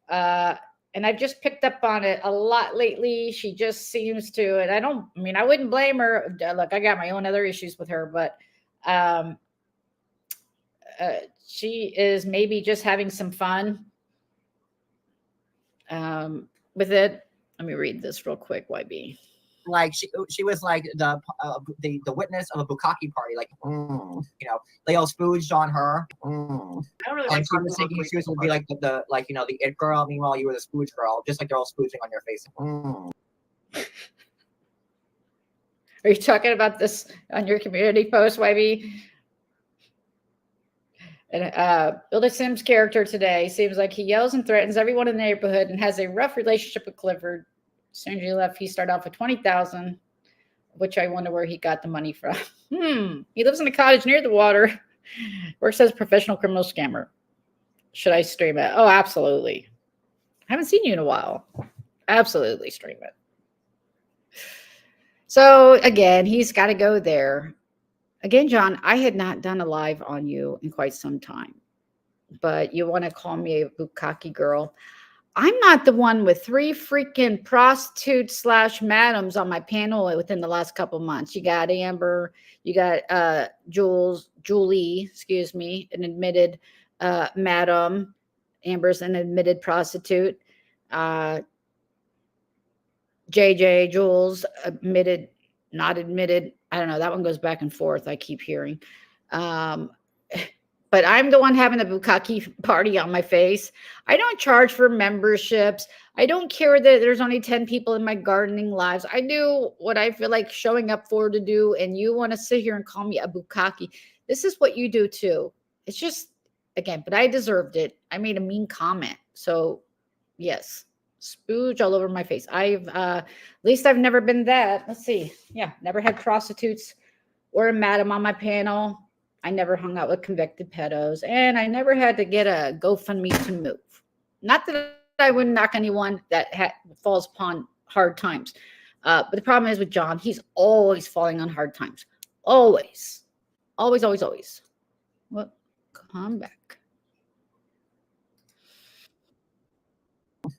And I've just picked up on it a lot lately. She just seems to, and I wouldn't blame her. Look, I got my own other issues with her, but she is maybe just having some fun with it. Let me read this real quick, YB. Like she was like the witness of a bukkake party, like they all spooged on her. I don't really And like she was thinking she was gonna be like the it girl. Meanwhile, you were the spooge girl, just like they're all spooging on your face. Are you talking about this on your community post, YB? And Billy Sims' character today seems like he yells and threatens everyone in the neighborhood and has a rough relationship with Clifford. As soon as he left, he started off with $20,000, which I wonder where he got the money from. He lives in a cottage near the water. Works as a professional criminal scammer. Should I stream it? Oh, absolutely. I haven't seen you in a while. Absolutely stream it. So again, he's got to go there. Again, John, I had not done a live on you in quite some time, but you want to call me a bukkake girl. I'm not the one with 3 freaking prostitutes / madams on my panel within the last couple months. You got Amber, you got Julie, an admitted madam. Amber's an admitted prostitute. JJ, Jules, admitted, not admitted. I don't know. That one goes back and forth. I keep hearing. But I'm the one having the bukkake party on my face. I don't charge for memberships. I don't care that there's only 10 people in my gardening lives. I do what I feel like showing up for to do. And you want to sit here and call me a bukkake. This is what you do too. It's just, again, but I deserved it. I made a mean comment. So yes, spooge all over my face. At least I've never been that. Let's see. Yeah, never had prostitutes or a madam on my panel. I never hung out with convicted pedos, and I never had to get a GoFundMe to move. Not that I wouldn't knock anyone that falls upon hard times. But the problem is with John, he's always falling on hard times. Always. Always, always, always. Well, come back.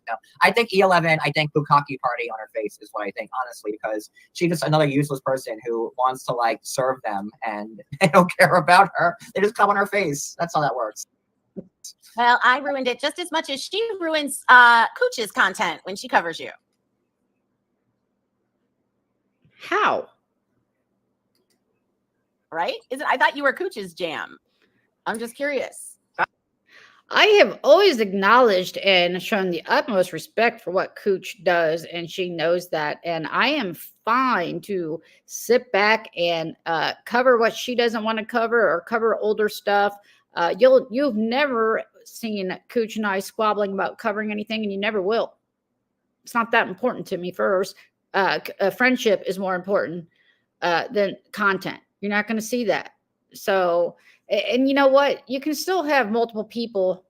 No. I think E11, I think Bukkake party on her face is what I think, honestly, because she's just another useless person who wants to like serve them and they don't care about her. They just come on her face. That's how that works. Well, I ruined it just as much as she ruins Cooch's content when she covers you. How? Right? I thought you were Cooch's jam. I'm just curious. I have always acknowledged and shown the utmost respect for what Cooch does, and she knows that. And I am fine to sit back and cover what she doesn't want to cover or cover older stuff. You've never seen Cooch and I squabbling about covering anything, and you never will. It's not that important to me. First, friendship is more important than content. You're not going to see that. So. And you know what? You can still have multiple people.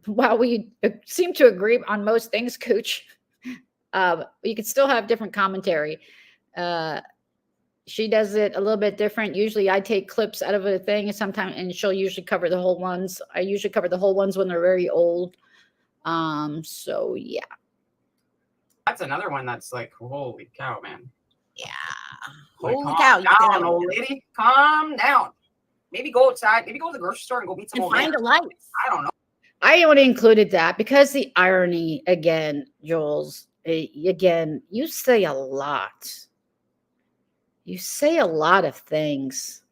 While we seem to agree on most things, Cooch, you can still have different commentary. She does it a little bit different. Usually I take clips out of a thing sometimes, and she'll usually cover the whole ones. I usually cover the whole ones when they're very old. So yeah. That's another one that's like, holy cow, man. Yeah. Like, Holy calm cow. down, old lady. Calm down. Maybe go outside. Maybe go to the grocery store and go meet some And old find man. a life. I don't know. I only included that because the irony, again, Jules, again, you say a lot. You say a lot of things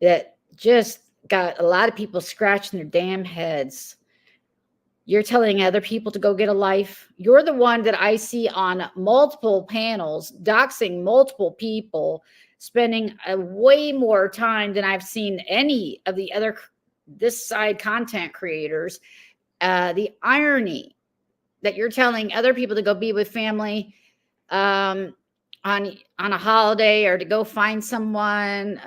that just got a lot of people scratching their damn heads. You're telling other people to go get a life. You're the one that I see on multiple panels, doxing multiple people, spending a way more time than I've seen any of the other this side content creators. The irony that you're telling other people to go be with family on a holiday or to go find someone.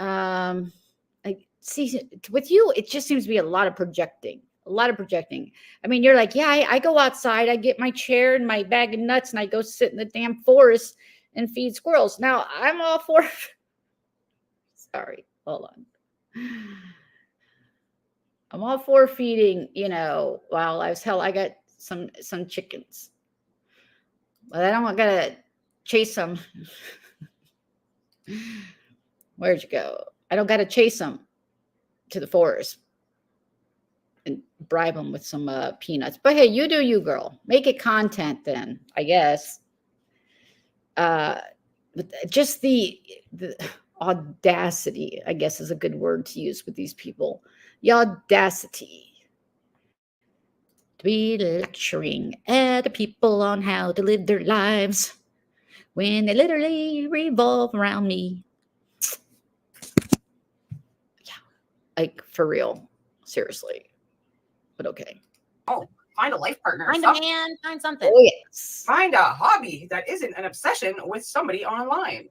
See, with you, it just seems to be a lot of projecting. A lot of projecting. I mean, you're like, yeah, I go outside, I get my chair and my bag of nuts, and I go sit in the damn forest and feed squirrels. Now, I'm all for. Sorry, hold on. I'm all for feeding, wildlife. Hell, I got some chickens, but I don't gotta chase them. Where'd you go? I don't gotta chase them to the forest and bribe them with some peanuts. But hey, you do you, girl. Make it content then, I guess. But just the audacity, I guess, is a good word to use with these people. The audacity to be lecturing other people on how to live their lives when they literally revolve around me. Yeah, like for real, seriously. But okay. Oh, find a life partner. Find a man, find something. Oh yes. Find a hobby that isn't an obsession with somebody online.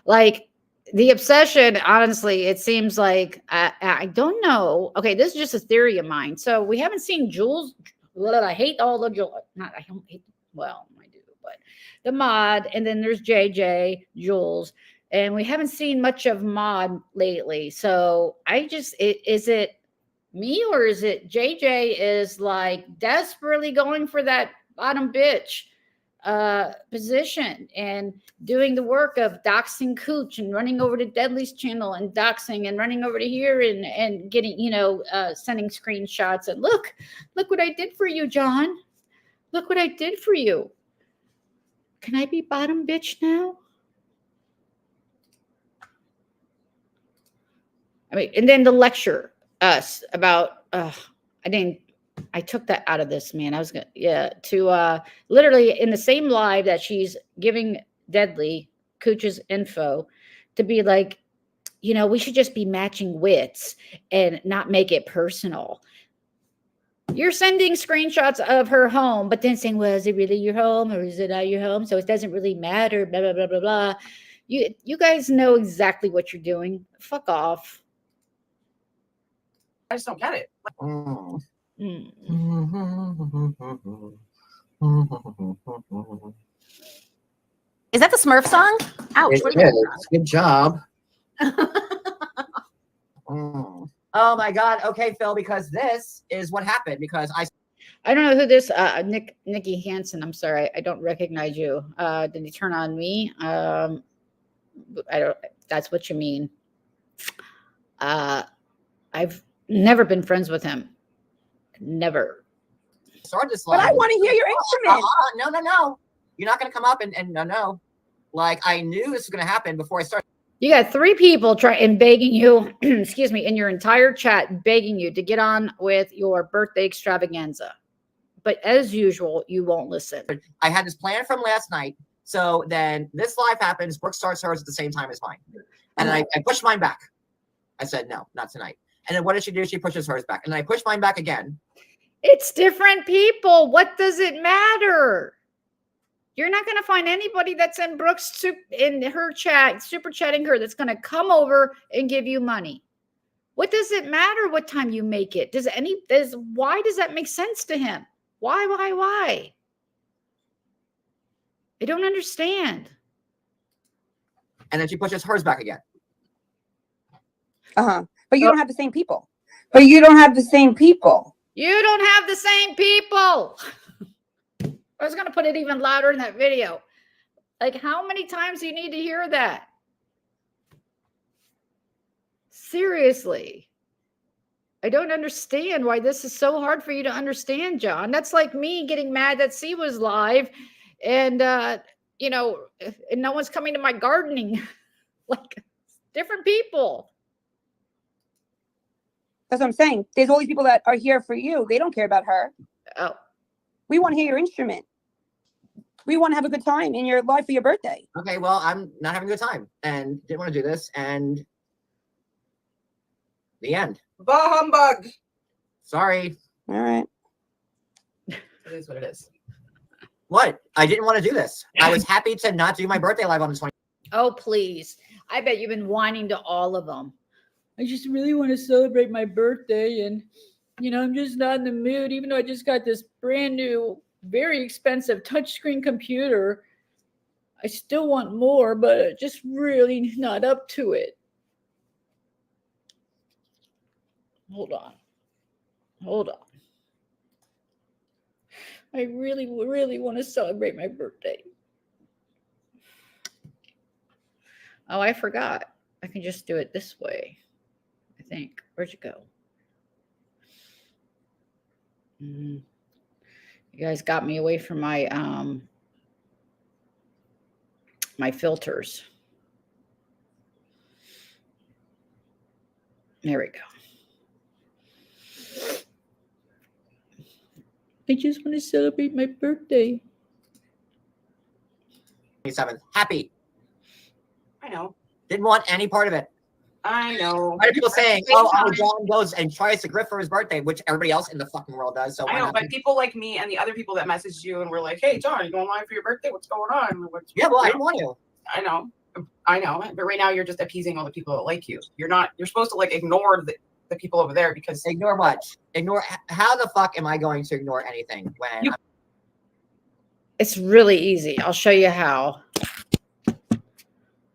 Like the obsession, honestly, it seems like I don't know. Okay, this is just a theory of mine. So we haven't seen Jules. I hate all the Jules. Not I don't hate. Well, I do, but the mod, and then there's JJ, Jules, and we haven't seen much of mod lately. So I just is it me or is it JJ is like desperately going for that bottom bitch position and doing the work of doxing Cooch and running over to Deadly's channel and doxing and running over to here and getting, sending screenshots and look what I did for you, John. Look what I did for you. Can I be bottom bitch now? I mean, and then the lecture us about I took that out of this, man. I was going to literally in the same live that she's giving Deadly Cooch's info to be like, we should just be matching wits and not make it personal. You're sending screenshots of her home, but then saying, well, is it really your home or is it not your home? So it doesn't really matter, blah, blah, blah, blah, blah. You guys know exactly what you're doing. Fuck off. I just don't get it. Mm. Is that the Smurf song? Ouch. It What do you mean? is. Good job. Mm. Oh my God. Okay, Phil, because this is what happened because I don't know who this Nikki Hansen. I'm sorry, I don't recognize you. Did he turn on me? I don't. That's what you mean. I've never been friends with him. Never. started this But I want to hear your instrument. No. You're not gonna come up and no. Like I knew this was gonna happen before I started. You got 3 people trying begging you, excuse me, in your entire chat, begging you to get on with your birthday extravaganza. But as usual, you won't listen. I had this plan from last night. So then this live happens. Brooke starts hers at the same time as mine. And I pushed mine back. I said, no, not tonight. And then what does she do? She pushes hers back. And then I push mine back again. It's different people. What does it matter? You're not going to find anybody that's in Brooke's in her chat, super chatting her, that's going to come over and give you money. What does it matter what time you make it? Why does that make sense to him? Why? I don't understand. And then she pushes hers back again. But you don't have the same people. You don't have the same people. I was going to put it even louder in that video. Like, how many times do you need to hear that? Seriously. I don't understand why this is so hard for you to understand, John. That's like me getting mad that C was live and, and no one's coming to my gardening. Like, different people. That's what I'm saying. There's all these people that are here for you. They don't care about her. Oh. We want to hear your instrument. We want to have a good time in your life for your birthday. Okay, well, I'm not having a good time and didn't want to do this. And the end. Bah humbug. Sorry. All right. It is what it is. What? I didn't want to do this. I was happy to not do my birthday live on the 20th. Oh, please. I bet you've been whining to all of them. I just really want to celebrate my birthday and, I'm just not in the mood, even though I just got this brand new, very expensive touchscreen computer. I still want more, but just really not up to it. Hold on. I really, really want to celebrate my birthday. Oh, I forgot. I can just do it this way, I think. Where'd you go? You guys got me away from my my filters. There we go. I just want to celebrate my birthday. 27th. Happy. I know. Didn't want any part of it. I know. Why are people saying, oh, John goes and tries to grift for his birthday, which everybody else in the fucking world does. So I know, but people like me and the other people that messaged you and were like, hey, John, you going live for your birthday? What's going on? Yeah, well, I didn't want to. I know. But right now you're just appeasing all the people that like you. You're supposed to ignore the people over there because. Ignore what? How the fuck am I going to ignore anything when. It's really easy. I'll show you how.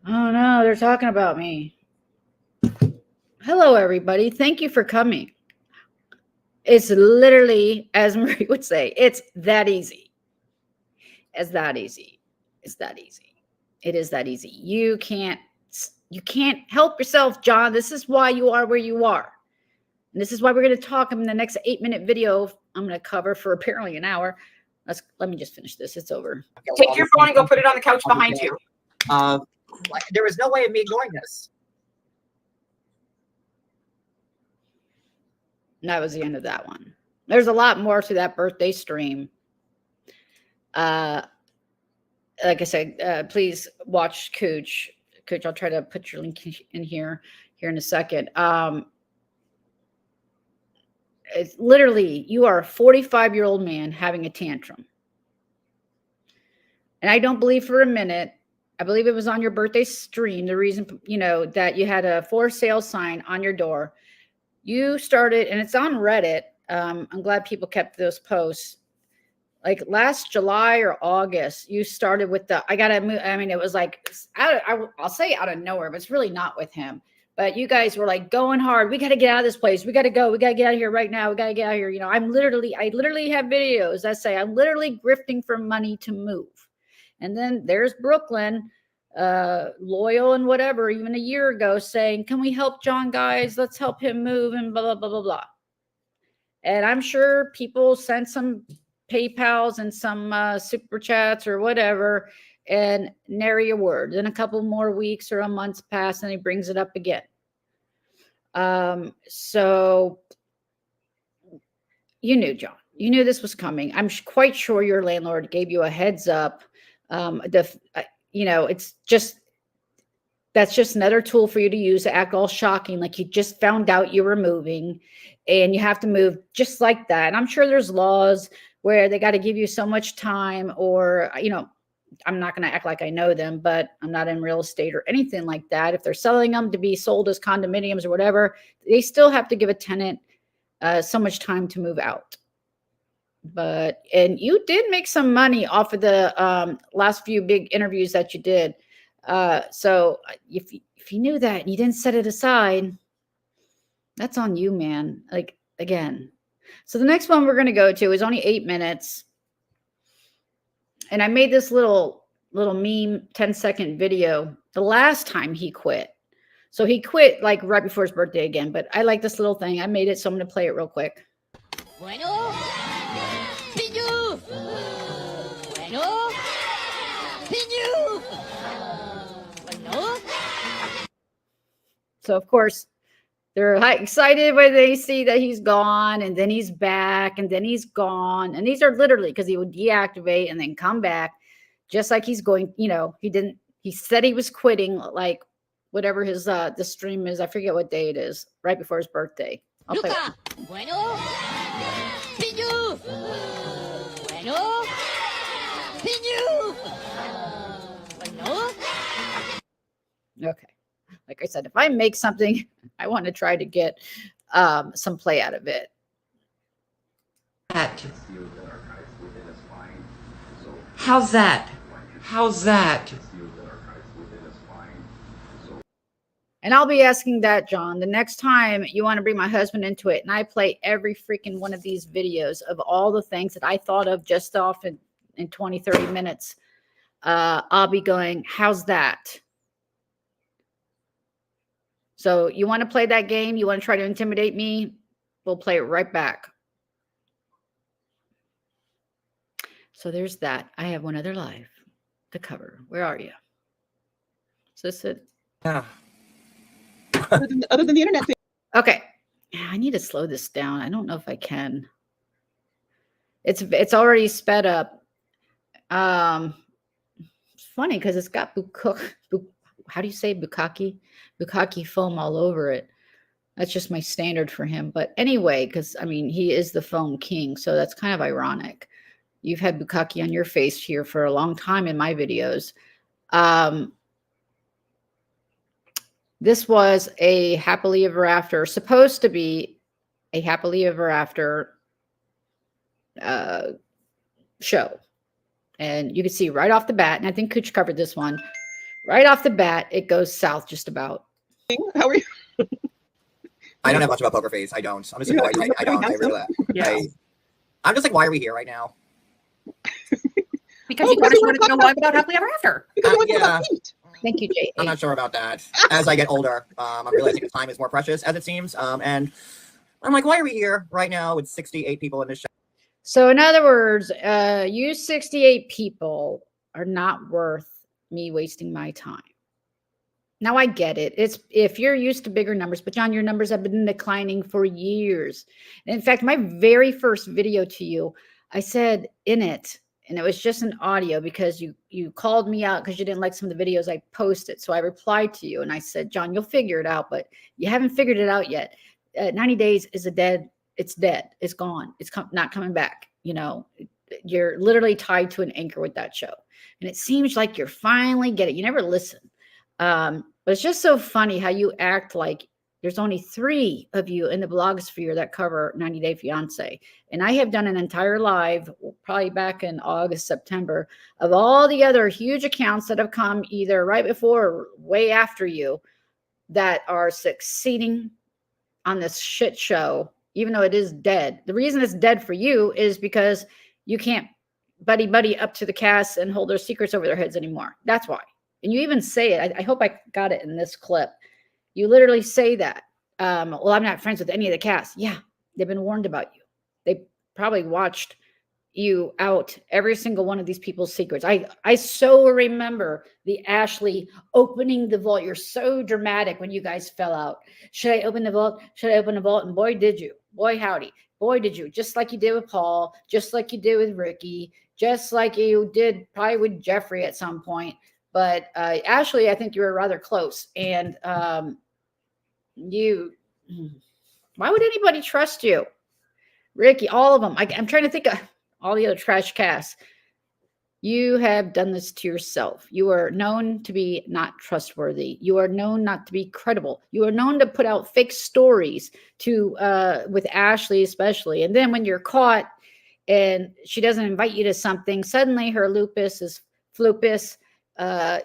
Oh no, they're talking about me. Hello, everybody. Thank you for coming. It's literally, as Marie would say, it's that easy. It's that easy. It's that easy. It is that easy. You can't help yourself, John. This is why you are where you are. And this is why we're going to talk in the next 8-minute video. I'm going to cover for apparently an hour. Let me just finish this. It's over. Take your phone and go put it on the couch behind you. There is no way of me ignoring this. And that was the end of that one. There's a lot more to that birthday stream. Like I said, please watch Cooch. Cooch, I'll try to put your link in here in a second. It's literally, you are a 45-year-old man having a tantrum. And I don't believe for a minute, I believe it was on your birthday stream. The reason, that you had a for sale sign on your door. You started, and it's on Reddit. I'm glad people kept those posts. Like last July or August, you started with I gotta move. I mean, it was like I'll say out of nowhere, but it's really not with him. But you guys were like going hard. We got to get out of this place. We got to go. We got to get out of here right now. We got to get out of here. I literally have videos that say I'm literally grifting for money to move. And then there's Brooklyn, loyal and whatever, even a year ago saying, can we help John, guys? Let's help him move and blah, blah, blah, blah, blah. And I'm sure people sent some PayPals and some super chats or whatever, and nary a word. Then a couple more weeks or a month's pass, and he brings it up again. So you knew, John. You knew this was coming. I'm quite sure your landlord gave you a heads up. It's just, that's just another tool for you to use to act all shocking, like you just found out you were moving and you have to move just like that. And I'm sure there's laws where they got to give you so much time, or, I'm not going to act like I know them, but I'm not in real estate or anything like that. If they're selling them to be sold as condominiums or whatever, they still have to give a tenant so much time to move out. And you did make some money off of the last few big interviews that you did. So if you knew that and you didn't set it aside, that's on you, man. Like, again. So the next one we're going to go to is only 8 minutes. And I made this little meme 10-second video the last time he quit. So he quit like right before his birthday again, but I like this little thing. I made it, so I'm going to play it real quick. Bueno. So of course they're excited when they see that he's gone, and then he's back, and then he's gone. And these are literally because he would deactivate and then come back, just like he's going. He said he was quitting, like whatever his the stream is. I forget what day it is, right before his birthday. I'll play it. Bueno. Bueno. Okay. Like I said, if I make something, I want to try to get some play out of it. How's that? How's that? And I'll be asking that, John, the next time you want to bring my husband into it, and I play every freaking one of these videos of all the things that I thought of just off in 20, 30 minutes, I'll be going, how's that? So you want to play that game? You want to try to intimidate me? We'll play it right back. So there's that. I have one other live to cover. Where are you? Is this it? Yeah. Other than the internet thing. Okay. I need to slow this down. I don't know if I can. It's already sped up. It's funny because it's got how do you say bukkake? Bukkake foam all over it. That's just my standard for him. But anyway, because I mean, he is the foam king, so that's kind of ironic. You've had bukkake on your face here for a long time in my videos. This was a happily ever after, supposed to be a happily ever after show. And you can see right off the bat, and I think Cooch covered this one, right off the bat, it goes south just about. How are you? I don't have much of a poker face. I don't. I'm just annoyed. I don't. I really. Yeah. I'm just like, why are we here right now? Because you wanted to go live about happily ever after. Yeah. Thank you, Jay. I'm not sure about that. As I get older, I'm realizing that time is more precious, as it seems. And I'm like, why are we here right now with 68 people in this show? So in other words, you 68 people are not worth me wasting my time. Now I get it. It's if you're used to bigger numbers, but John, your numbers have been declining for years. And in fact, my very first video to you, I said in it, and it was just an audio because you called me out because you didn't like some of the videos I posted. So I replied to you and I said, John, you'll figure it out, but you haven't figured it out yet. 90 days is it's dead. It's gone. It's not coming back. you're literally tied to an anchor with that show. And it seems like you're finally getting it. You never listen. But it's just so funny how you act like there's only 3 of you in the blogosphere that cover 90 Day Fiance. And I have done an entire live, probably back in August, September, of all the other huge accounts that have come either right before or way after you that are succeeding on this shit show, even though it is dead. The reason it's dead for you is because you can't buddy up to the cast and hold their secrets over their heads anymore. That's why. And you even say it. I hope I got it in this clip. You literally say that. Well, I'm not friends with any of the cast. Yeah, they've been warned about you. They probably watched you out every single one of these people's secrets. I so remember the Ashley opening the vault. You're so dramatic when you guys fell out. Should I open the vault? Should I open the vault? And boy, did you. Boy, howdy. Boy, did you. Just like you did with Paul, just like you did with Ricky, just like you did probably with Jeffrey at some point. But Ashley, I think you were rather close. And why would anybody trust you? Ricky, all of them. I'm trying to think of all the other trash casts. You have done this to yourself. You are known to be not trustworthy. You are known not to be credible. You are known to put out fake stories with Ashley especially. And then when you're caught and she doesn't invite you to something, suddenly her lupus is flupus.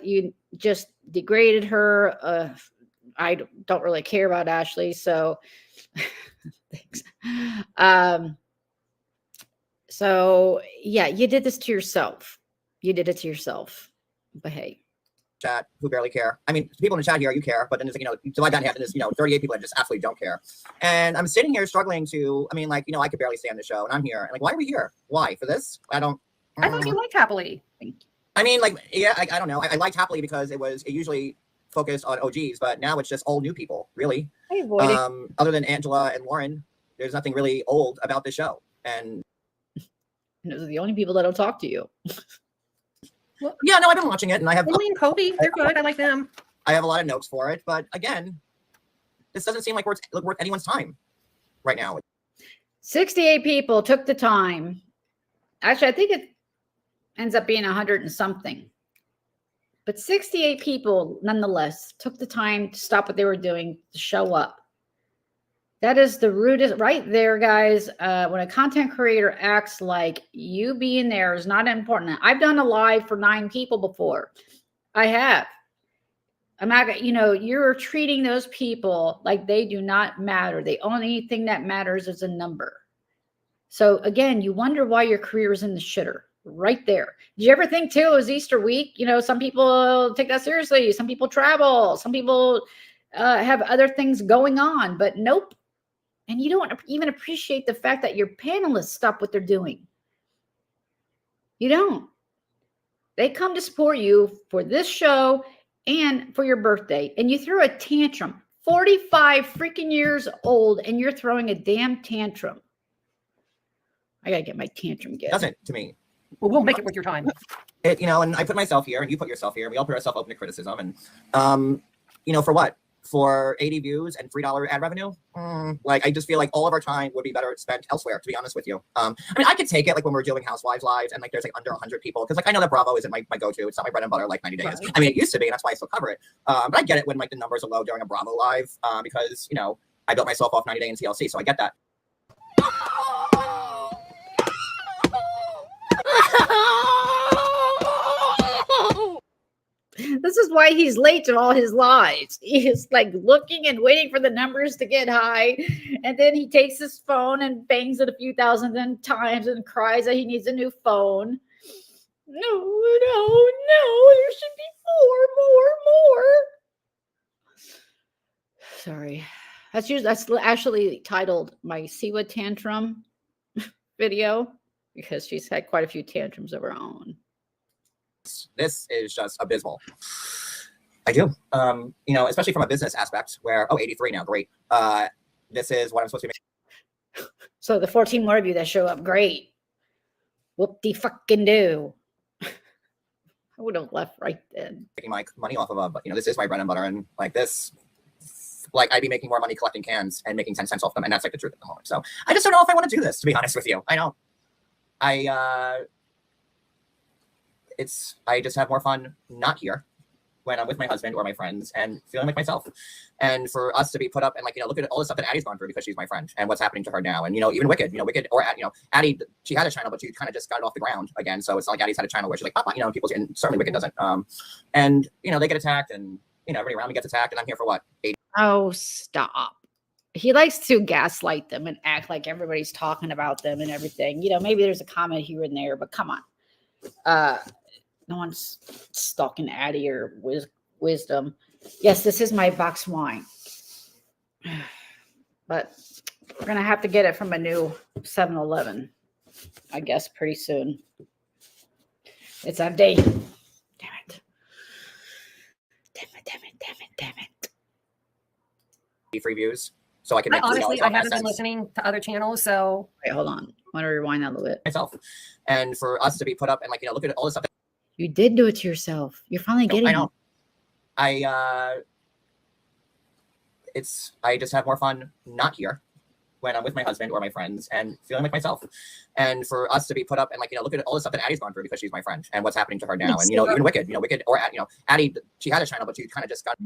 You just degraded her. I don't really care about Ashley, so thanks. So yeah, you did this to yourself. You did it to yourself. But hey. Chat who barely care. I mean, people in the chat here, you care, but then there's, divide that in half, and there's, 38 people that just absolutely don't care. And I'm sitting here struggling to, I could barely stand the show, and I'm here. And why are we here? Why? For this? I thought you liked Happily. I don't know. I liked Happily because it usually focused on OGs, but now it's just all new people, really. Other than Angela and Lauren, there's nothing really old about the show. And those are the only people that don't talk to you. Well, yeah, no, I've been watching it, and I have Emily and Kobe, they're good. I like them. I have a lot of notes for it, but again, this doesn't seem like worth anyone's time right now. 68 people took the time. Actually, I think it ends up being 100 and something. But 68 people, nonetheless, took the time to stop what they were doing to show up. That is the rudest, right there, guys. When a content creator acts like you being there is not important. I've done a live for 9 people before. I have. I'm not, you're treating those people like they do not matter. The only thing that matters is a number. So again, you wonder why your career is in the shitter right there. Did you ever think too, it was Easter week? Some people take that seriously. Some people travel. Some people have other things going on, but nope. And you don't even appreciate the fact that your panelists stop what they're doing. You don't. They come to support you for this show and for your birthday. And you threw a tantrum. 45 freaking years old, and you're throwing a damn tantrum. I got to get my tantrum get. Doesn't to me. Well, we'll make it with your time. And I put myself here, and you put yourself here, and we all put ourselves open to criticism. And, for what? For 80 views and $3 ad revenue? I just feel like all of our time would be better spent elsewhere, to be honest with you. I could take it when we're doing Housewives lives and there's under 100 people, because I know that Bravo isn't my go-to. It's not my bread and butter like 90 days. Right. It used to be, and that's why I still cover it. But I get it when the numbers are low during a Bravo live because, I built myself off 90 Day and TLC, so I get that. This is why he's late to all his lives. He is looking and waiting for the numbers to get high. And then he takes his phone and bangs it a few thousand times and cries that he needs a new phone. No, there should be more. Sorry. That's actually titled my Siwa tantrum video because she's had quite a few tantrums of her own. This is just abysmal. I do. Especially from a business aspect where, 83 now, great. This is what I'm supposed to be making. So the 14 more of you that show up, great. Whoop-de-fucking-do. I would have left right then. Making my money off of them, but this is my bread and butter, and this, I'd be making more money collecting cans and making 10 cents off them, and that's the truth at the moment. So I just don't know if I want to do this, to be honest with you. I know. I just have more fun not here when I'm with my husband or my friends and feeling like myself. And for us to be put up and like, look at all the stuff that Addie's gone through because she's my friend and what's happening to her now. And, even Wicked, or, Addie, she had a channel, but she kind of just got it off the ground again. So it's not like Addie's had a channel where she's like, Papa, people, and certainly Wicked doesn't. And, they get attacked and, everybody around me gets attacked and I'm here for what? 80. Oh, stop. He likes to gaslight them and act like everybody's talking about them and everything. Maybe there's a comment here and there, but come on. No one's stalking Addie or wisdom. Yes, this is my box wine. But we're going to have to get it from a new 7-Eleven, I guess, pretty soon. It's empty. Damn it. Damn it. Free views. So I can honestly, I haven't been listening to other channels, so. Wait, hold on. I want to rewind that a little bit. Myself. And for us to be put up and like, look at all the stuff. You did do it to yourself. You're finally getting I know. I just have more fun not here when I'm with my husband or my friends and feeling like myself. And for us to be put up and like, look at all the stuff that Addie's gone through because she's my friend and what's happening to her now. And, even Wicked, or, Addie, she had a channel, but she kind of just got.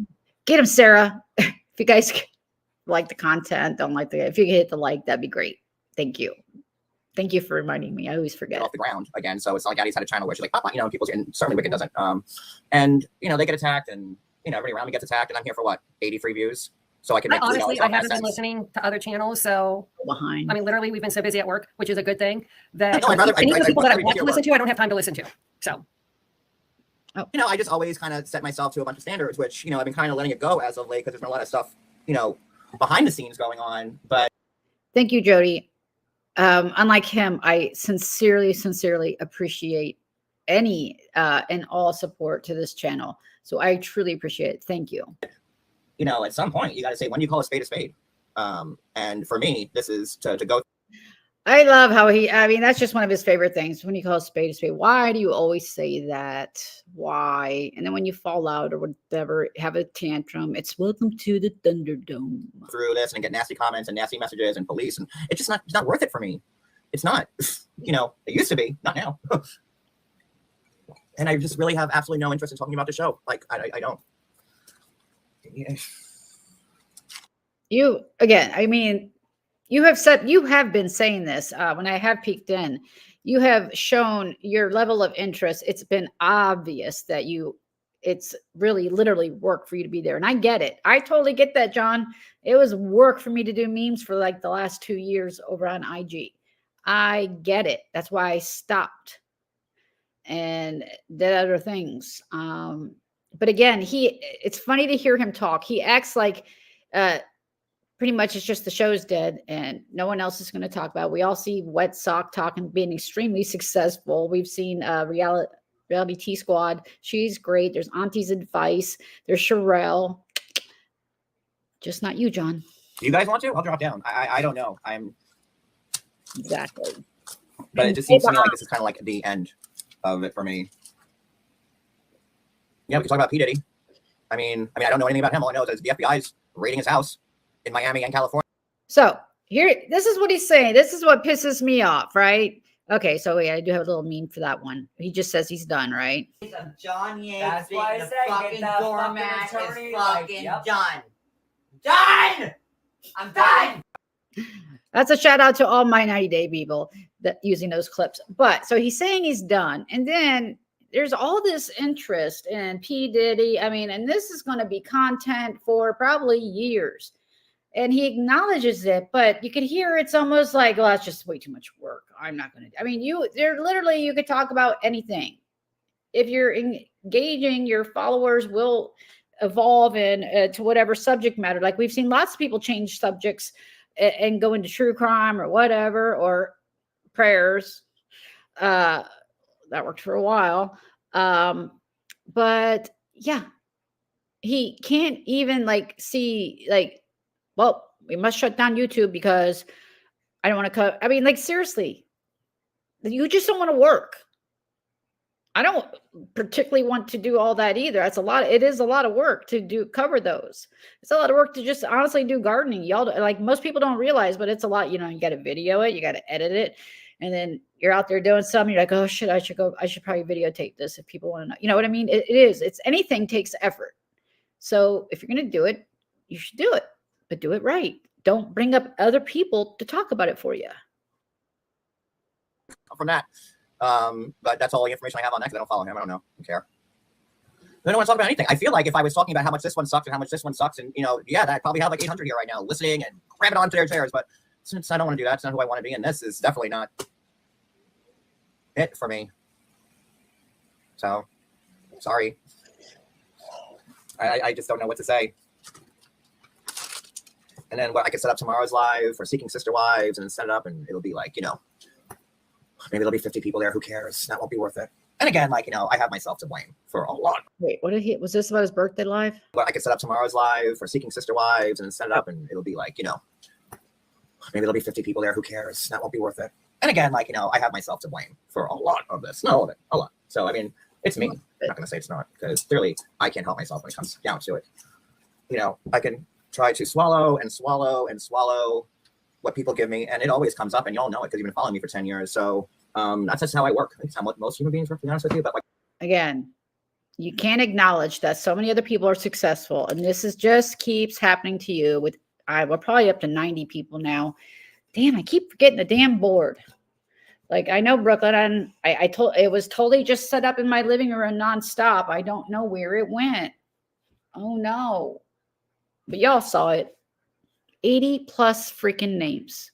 Get him, Sarah. If you guys like the content, if you hit the like, that'd be great. Thank you. Thank you for reminding me. I always forget. Off the ground again. So it's not like Addie's had a channel where she's like, Papa, people, and certainly Wicked doesn't. And, they get attacked and, everybody around me gets attacked and I'm here for what? 80 free views. So I can make honestly, I haven't been listening to other channels, so behind. I mean, literally, we've been so busy at work, which is a good thing. That no, any of the people that I want to listen to, I don't have time to listen to. So, I just always kind of set myself to a bunch of standards, which I've been kind of letting it go as of late because there's been a lot of stuff behind the scenes going on. But thank you, Jody. Unlike him, I sincerely appreciate any and all support to this channel. So I truly appreciate it. Thank you. At some point, you got to say, when you call a spade a spade. And for me, this is to go. I love how that's just one of his favorite things. When you call a spade, why do you always say that? Why? And then when you fall out or whatever, have a tantrum, it's welcome to the Thunderdome. Through this and get nasty comments and nasty messages and police. And it's just it's not worth it for me. It's not, it used to be, not now. And I just really have absolutely no interest in talking about the show. Like, I don't. Yeah. You have been saying this when I have peeked in. You have shown your level of interest. It's been obvious that it's really literally work for you to be there. And I get it. I totally get that, John. It was work for me to do memes for like the last 2 years over on IG. I get it. That's why I stopped and did other things. But again, it's funny to hear him talk. He acts like pretty much it's just the show's dead and no one else is going to talk about it. We all see Wet Sock talking, being extremely successful. We've seen Reality T Squad. She's great. There's Auntie's Advice. There's Sherelle. Just not you, John. Do you guys want to? I'll drop down. I don't know. Exactly. But it just seems to me like this is kind of like the end of it for me. Yeah, we can talk about P. Diddy. I mean, I don't know anything about him. All I know is the FBI's raiding his house in Miami and California. So this is what he's saying. This is what pisses me off, right? Okay, so yeah, I do have a little meme for that one. He just says he's done, right? John Yates That's being why I the say, fucking get that doormat fucking is attorney, fucking yep. done. Done! I'm done! That's a shout out to all my 90-day people that using those clips. But so he's saying he's done. And then there's all this interest in P. Diddy. And this is going to be content for probably years. And he acknowledges it, but you could hear it's almost like, well, that's just way too much work. I'm not going to. You could talk about anything. If you're engaging, your followers will evolve to whatever subject matter. Like we've seen lots of people change subjects and go into true crime or whatever, or prayers. That worked for a while. But yeah, he can't even see well, we must shut down YouTube because I don't want to cut. Seriously, you just don't want to work. I don't particularly want to do all that either. That's a lot. It is a lot of work to cover those. It's a lot of work to just honestly do gardening. Y'all, most people don't realize, but it's a lot. You got to video it. You got to edit it. And then you're out there doing something. You're like, oh shit, I should probably videotape this if people want to know. You know what I mean? It's anything takes effort. So if you're going to do it, you should do it, but do it right. Don't bring up other people to talk about it for you. From that. But that's all the information I have on that because I don't follow him. I don't know. I don't care. I don't want to talk about anything. I feel like if I was talking about how much this one sucks and how much this one sucks, and I probably have like 800 here right now listening and grabbing onto their chairs. But since I don't want to do that, it's not who I want to be, and this is definitely not it for me. So, sorry. I just don't know what to say. And then I could set up tomorrow's live for Seeking Sister Wives and set it up, and it'll be like, maybe there'll be 50 people there. Who cares? That won't be worth it. And again, like, I have myself to blame for a lot. Wait, was this about his birthday live? But I could set up tomorrow's live for Seeking Sister Wives and set it up, and it'll be like, maybe there'll be 50 people there. Who cares? That won't be worth it. And again, like, I have myself to blame for a lot of this. Not all of it, a lot. So, I mean, it's me. I'm not going to say it's not, because clearly I can't help myself when it comes down to it. I can try to swallow and swallow and swallow what people give me, and it always comes up, and y'all know it because you've been following me for 10 years. So that's just how I work. It's how most human beings work, to be honest with you. But like, again, you can't acknowledge that so many other people are successful, and this is just keeps happening to you. We're probably up to 90 people now. Damn, I keep forgetting the damn board. Like, I know Brooklyn, and I told it was totally just set up in my living room nonstop. I don't know where it went. Oh no. But y'all saw it. 80 plus freaking names.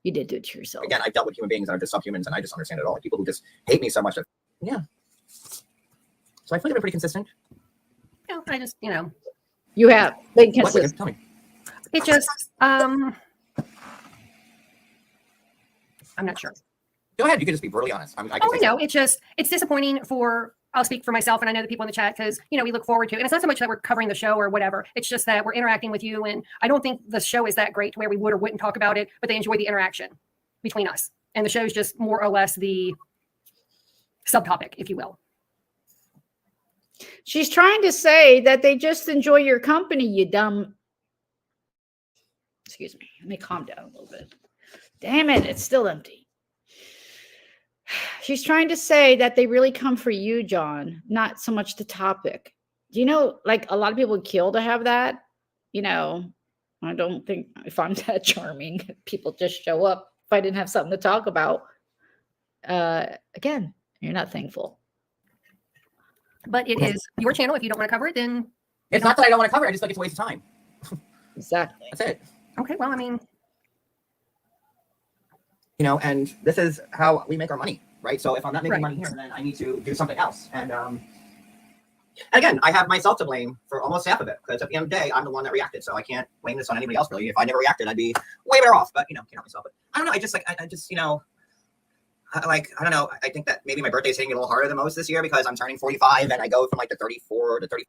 You did do it to yourself. Again, I've dealt with human beings that are just subhumans, and I just understand it all. People who just hate me so much. Yeah. So I feel like I've been pretty consistent. No, I just, You have been consistent. Tell me. it just, I'm not sure. Go ahead. You can just be brutally honest. I know. It's disappointing I'll speak for myself, and I know the people in the chat because, we look forward to it. And it's not so much that we're covering the show or whatever. It's just that we're interacting with you. And I don't think the show is that great to where we would or wouldn't talk about it, but they enjoy the interaction between us. And the show is just more or less the subtopic, if you will. She's trying to say that they just enjoy your company, you dumb. Excuse me. Let me calm down a little bit. Damn it. It's still empty. She's trying to say that they really come for you, John, not so much the topic. Do you know, like, a lot of people would kill to have that? I don't think if I'm that charming, people just show up if I didn't have something to talk about. Again, you're not thankful. But it is your channel. If you don't want to cover it, then... It's not that I don't want to cover it. I just think it's a waste of time. Exactly. That's it. Okay, well, I mean... And this is how we make our money, right? So if I'm not making money here, then I need to do something else. And again, I have myself to blame for almost half of it, because at the end of the day, I'm the one that reacted. So I can't blame this on anybody else, really. If I never reacted, I'd be way better off. But, can't help myself. But I don't know. I just, I don't know. I think that maybe my birthday's hitting a little harder than most this year because I'm turning 45 and I go from like the 34 to 30.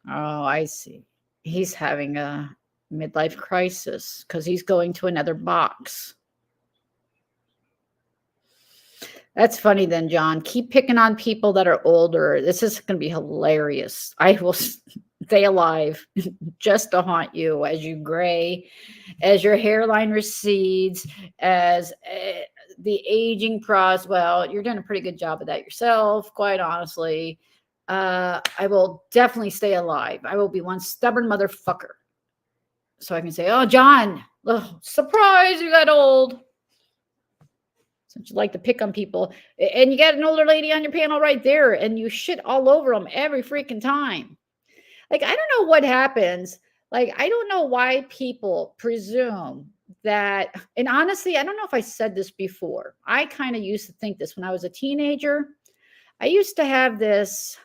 Oh, I see. He's having a midlife crisis because he's going to another box. That's funny then, John. Keep picking on people that are older. This is going to be hilarious. I will stay alive just to haunt you as you gray, as your hairline recedes, as the aging process. Well, you're doing a pretty good job of that yourself, quite honestly. I will definitely stay alive. I will be one stubborn motherfucker. So I can say, oh, John, surprise, you got old. Since you like to pick on people, and you got an older lady on your panel right there, and you shit all over them every freaking time. Like, I don't know what happens. Like, I don't know why people presume that, and honestly, I don't know if I said this before. I kind of used to think this when I was a teenager. I used to have this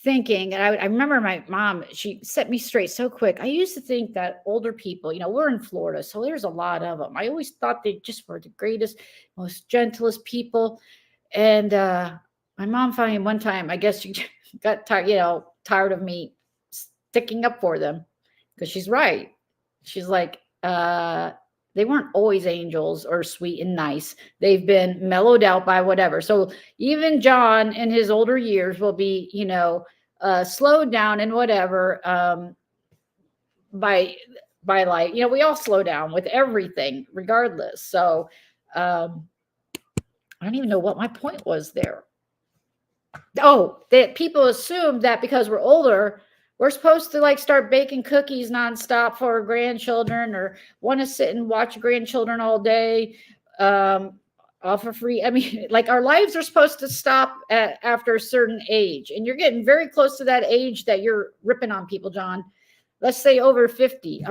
thinking, and I remember my mom, she set me straight so quick. I used to think that older people, we're in Florida, so there's a lot of them. I always thought they just were the greatest, most gentlest people. And my mom finally one time, I guess she got tired of me sticking up for them, because she's right. She's like, they weren't always angels or sweet and nice. They've been mellowed out by whatever. So even John in his older years will be, slowed down and whatever by like, we all slow down with everything regardless. So I don't even know what my point was there. Oh, that people assume that because we're older, we're supposed to like start baking cookies nonstop for our grandchildren, or want to sit and watch grandchildren all day, off for free. I mean, like our lives are supposed to stop after a certain age, and you're getting very close to that age that you're ripping on people, John. Let's say over 50.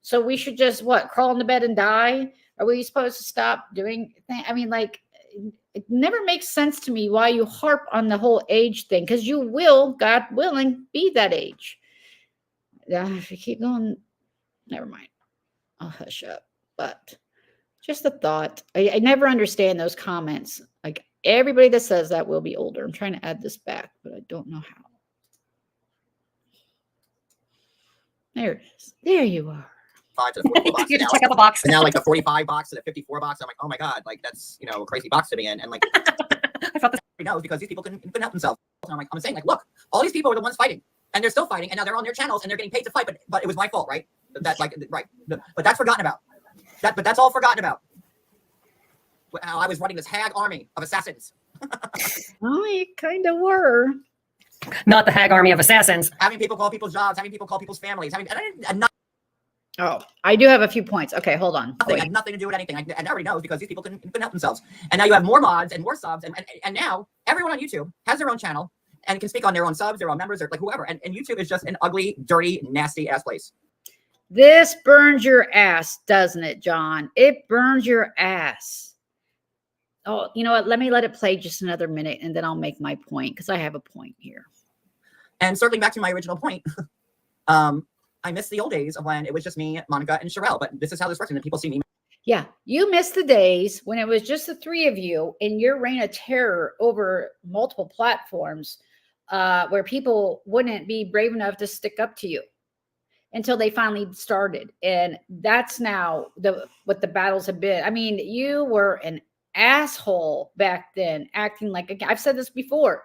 So we should just what, crawl in the bed and die? Are we supposed to stop doing things? I mean, like, it never makes sense to me why you harp on the whole age thing, because you will, God willing, be that age. If you keep going, never mind. I'll hush up. But just a thought. I never understand those comments. Like everybody that says that will be older. I'm trying to add this back, but I don't know how. There it is. There you are. To the 44 box. You have to check out the box. And now like the 45 box to the 54 box. I'm like, oh my God, like that's, you know, a crazy box to be in. And like, I thought this. knows because these people couldn't help themselves. And I'm saying like, look, all these people are the ones fighting, and they're still fighting, and now they're on their channels and they're getting paid to fight. But it was my fault, right? That's like right. But that's forgotten about. But that's all forgotten about. How I was running this hag army of assassins. Oh, you kind of were. Not the hag army of assassins. Having people call people's jobs, having people call people's families, Oh, I do have a few points. Okay, hold on. Nothing had nothing to do with anything. And everybody knows because these people couldn't help themselves. And now you have more mods and more subs. And now everyone on YouTube has their own channel and can speak on their own subs, their own members, or like whoever. And YouTube is just an ugly, dirty, nasty ass place. This burns your ass, doesn't it, John? It burns your ass. Oh, you know what? Let it play just another minute, and then I'll make my point, because I have a point here. And circling back to my original point, I miss the old days of when it was just me, Monica, and Sherelle. But this is how this works, and then people see me. Yeah, you miss the days when it was just the three of you in your reign of terror over multiple platforms, where people wouldn't be brave enough to stick up to you until they finally started. And that's now what the battles have been. I mean, you were an asshole back then, acting like I've said this before.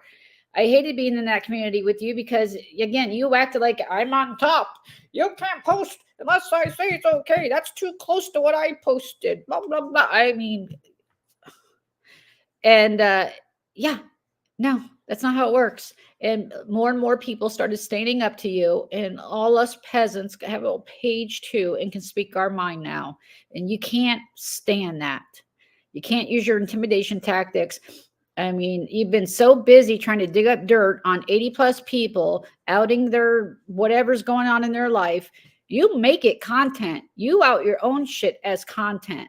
I hated being in that community with you because, again, you acted like I'm on top. You can't post unless I say it's okay. That's too close to what I posted. Blah, blah, blah. I mean, and yeah, no, that's not how it works. And more people started standing up to you, and all us peasants have a page too and can speak our mind now. And you can't stand that. You can't use your intimidation tactics. I mean, you've been so busy trying to dig up dirt on 80 plus people, outing their whatever's going on in their life. You make it content. You out your own shit as content,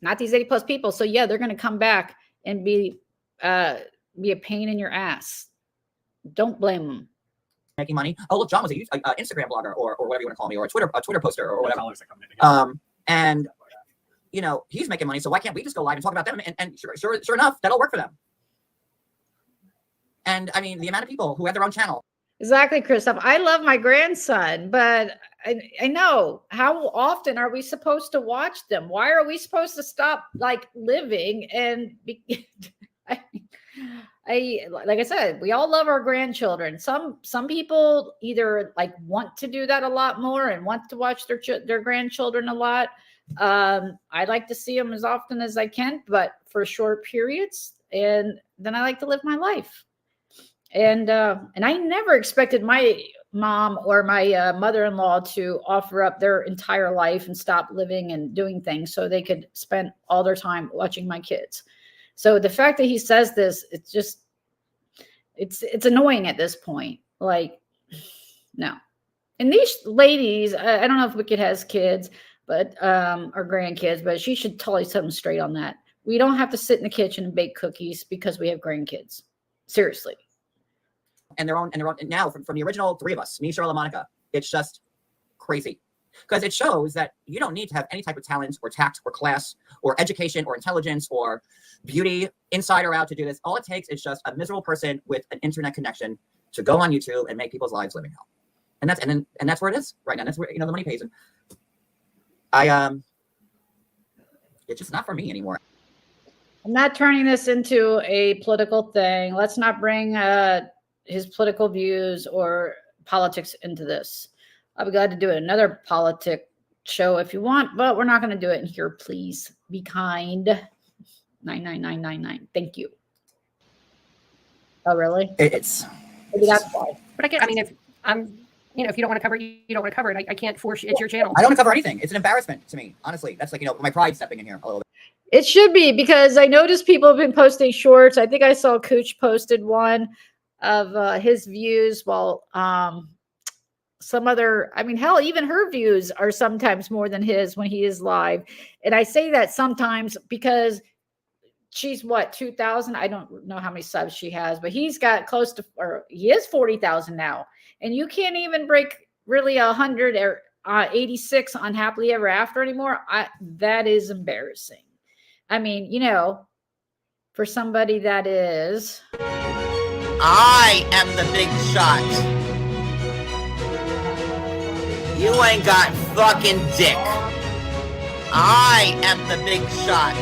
not these 80 plus people. So yeah, they're going to come back and be a pain in your ass. Don't blame them. Making money. Oh, look, John was an Instagram blogger or whatever you want to call me, or a Twitter poster or whatever. And you know, he's making money, so why can't we just go live and talk about them? And sure enough, that'll work for them. And I mean, the amount of people who have their own channel. Exactly, Christoph. I love my grandson, but I know, how often are we supposed to watch them? Why are we supposed to stop like living and like I said, we all love our grandchildren. Some people either like want to do that a lot more and want to watch their grandchildren a lot. I like to see them as often as I can, but for short periods. And then I like to live my life. And I never expected my mom or my mother-in-law to offer up their entire life and stop living and doing things so they could spend all their time watching my kids. So the fact that he says this, it's annoying at this point. Like, no. And these ladies, I don't know if Wicked has kids, but or grandkids, but she should tell you something straight on that. We don't have to sit in the kitchen and bake cookies because we have grandkids. Seriously. And they're on now from the original three of us, me, Cheryl, and Monica. It's just crazy. Because it shows that you don't need to have any type of talent or tact or class or education or intelligence or beauty inside or out to do this. All it takes is just a miserable person with an internet connection to go on YouTube and make people's lives living hell. And that's where it is right now. That's where, you know, the money pays. And it's just not for me anymore. I'm not turning this into a political thing. Let's not bring his political views or politics into this. I'll be glad to do another politic show if you want, but we're not going to do it in here. Please be kind. 99999. Thank you. Oh, really? It's Maybe that's why. But I get. I mean, if I'm, if you don't want to cover it, you don't want to cover it. I can't force you. It's your channel. I don't want to cover anything. It's an embarrassment to me, honestly. That's like, my pride stepping in here a little bit. It should be, because I noticed people have been posting shorts. I think I saw Cooch posted one of his views, while some other, I mean, hell, even her views are sometimes more than his when he is live. And I say that sometimes because she's what, 2,000? I don't know how many subs she has, but he's got close to, or he is 40,000 now. And you can't even break really 100 or 86 on Happily Ever After anymore. That is embarrassing. I mean, for somebody that is. I am the big shot. You ain't got fucking dick. I am the big shot.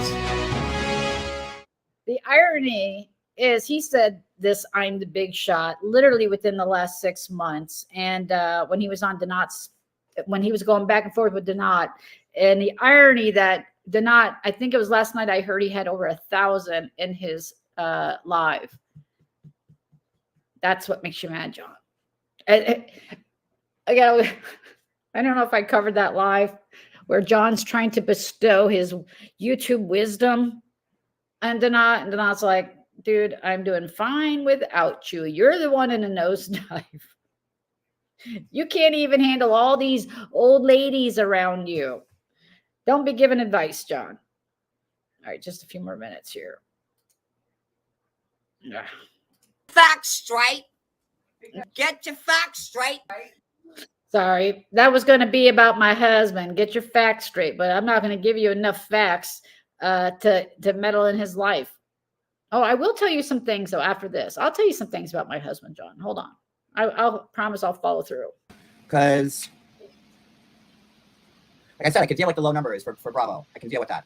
The irony is he said this, I'm the big shot, literally within the last 6 months. And when he was on Donat's, when he was going back and forth with Donat, and the irony that Donat, I think it was last night I heard he had over 1,000 in his live. That's what makes you mad, John. I don't know if I covered that live where John's trying to bestow his YouTube wisdom on Donat, and Donat's like, dude, I'm doing fine without you. You're the one in a nosedive. You can't even handle all these old ladies around you. Don't be giving advice, John. All right, just a few more minutes here. Yeah. Facts straight. Get your facts straight. Sorry, that was going to be about my husband. Get your facts straight, but I'm not going to give you enough facts to meddle in his life. Oh, I will tell you some things though after this. I'll tell you some things about my husband, John. Hold on. I'll promise I'll follow through. Because, like I said, I can deal with the low numbers for Bravo. I can deal with that.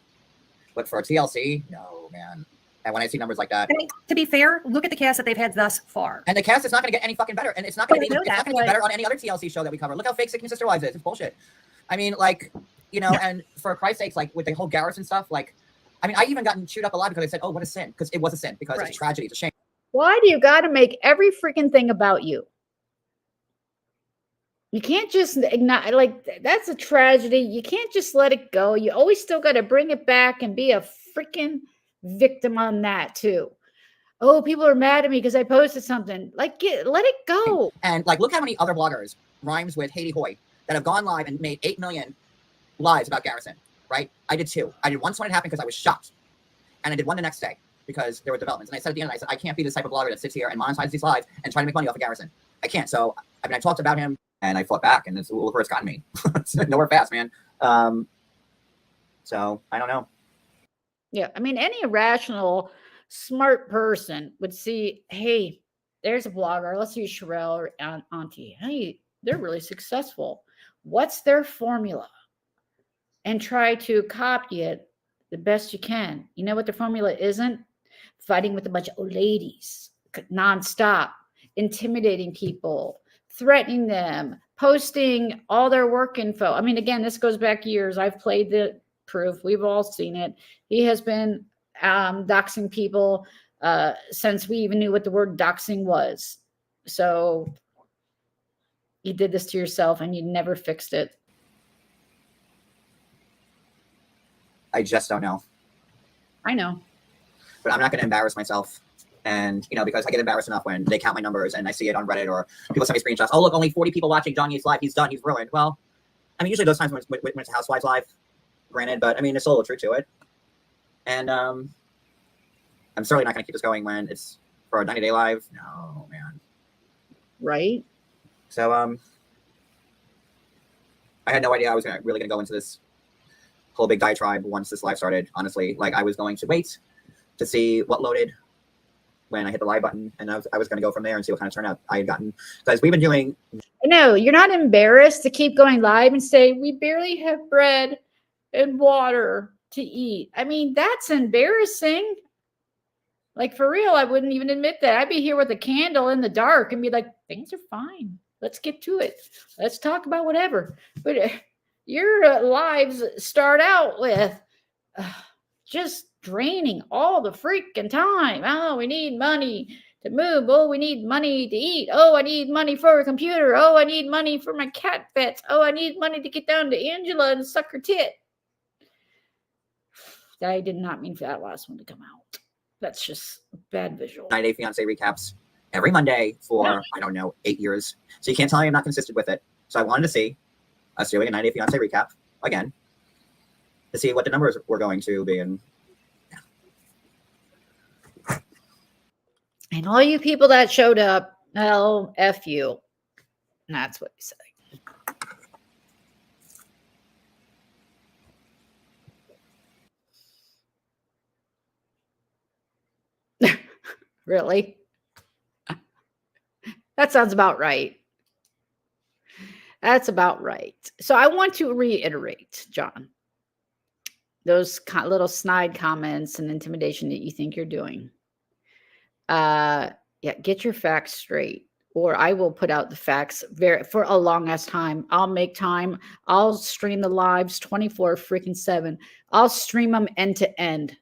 But for TLC, no, man. And when I see numbers like that, To be fair, look at the cast that they've had thus far. and the cast is not going to get any fucking better, and it's not going to be, I know it's not that, going to be but- better on any other TLC show that we cover. Look how fake Sick and Sister Wives is. It's bullshit. I mean, like, and for Christ's sakes, like with the whole Garrison stuff, like, I mean, I even gotten chewed up a lot because I said, "Oh, what a sin," because it was a sin, because it's a tragedy, it's a shame. Why do you got to make every freaking thing about you? You can't just ignite, like, that's a tragedy. You can't just let it go. You always still got to bring it back and be a freaking victim on that too. Oh, people are mad at me because I posted something. Like, let it go. And like, look how many other bloggers rhymes with Haiti Hoy that have gone live and made 8 million lives about Garrison, right? I did 2. I did once when it happened because I was shocked. And I did one the next day because there were developments. And I said at the end, I said, I can't be this type of blogger that sits here and monetizes these lives and try to make money off of Garrison. I can't. So, I mean, I talked about him and I fought back, and look where it's gotten me. It's nowhere fast, man. So I don't know. Yeah. I mean, any rational, smart person would see, hey, there's a blogger. Let's use Sherelle or Auntie. Hey, they're really successful. What's their formula? And try to copy it the best you can. You know what the formula isn't? Fighting with a bunch of old ladies nonstop, intimidating people, threatening them, posting all their work info. I mean, again, this goes back years. I've played the proof. We've all seen it. He has been doxing people since we even knew what the word doxing was. So you did this to yourself and you never fixed it. I just don't know. I know. But I'm not going to embarrass myself. And, because I get embarrassed enough when they count my numbers and I see it on Reddit or people send me screenshots. Oh, look, only 40 people watching John Yates live. He's done. He's ruined. Well, I mean, usually those times when it's a Housewives live, granted, but I mean, there's still a little truth to it. And I'm certainly not going to keep this going when it's for a 90-day live. No, man. Right. So, I had no idea I was really going to go into this whole big diatribe once this live started. Honestly, like I was going to wait to see what loaded when I hit the live button, and I was going to go from there and see what kind of turnout I had gotten, because we've been doing. No, you're not embarrassed to keep going live and say we barely have bread and water to eat. I mean, that's embarrassing. Like, for real, I wouldn't even admit that. I'd be here with a candle in the dark and be like, things are fine. Let's get to it. Let's talk about whatever. But your lives start out with just draining all the freaking time. Oh, we need money to move. Oh, we need money to eat. Oh, I need money for a computer. Oh, I need money for my cat pets. Oh, I need money to get down to Angela and suck her tit. I did not mean for that last one to come out. That's just a bad visual. 90 Day Fiance recaps every Monday for, I don't know, 8 years. So you can't tell me I'm not consistent with it. So I wanted to see us doing a 90 Day Fiance recap again to see what the numbers were going to be. And And all you people that showed up, well, F you. And that's what he said. Really? That sounds about right. That's about right. So I want to reiterate, John, those little snide comments and intimidation that you think you're doing. Yeah, get your facts straight, or I will put out the facts for a long ass time. I'll make time. I'll stream the lives 24/7. I'll stream them end to end.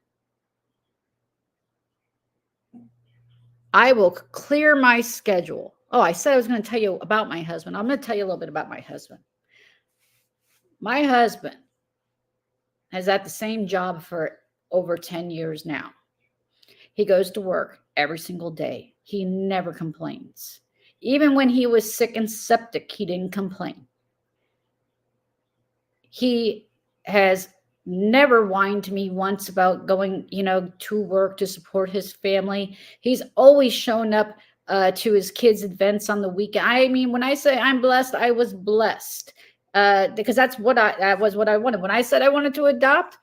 I will clear my schedule. Oh, I said I was going to tell you about my husband. I'm going to tell you a little bit about my husband. My husband is at the same job for over 10 years now. He goes to work every single day. He never complains. Even when he was sick and septic, he didn't complain. He has never whined to me once about going, to work to support his family. He's always shown up to his kids' events on the weekend. I mean, when I say I'm blessed, I was blessed because that was what I wanted. When I said I wanted to adopt,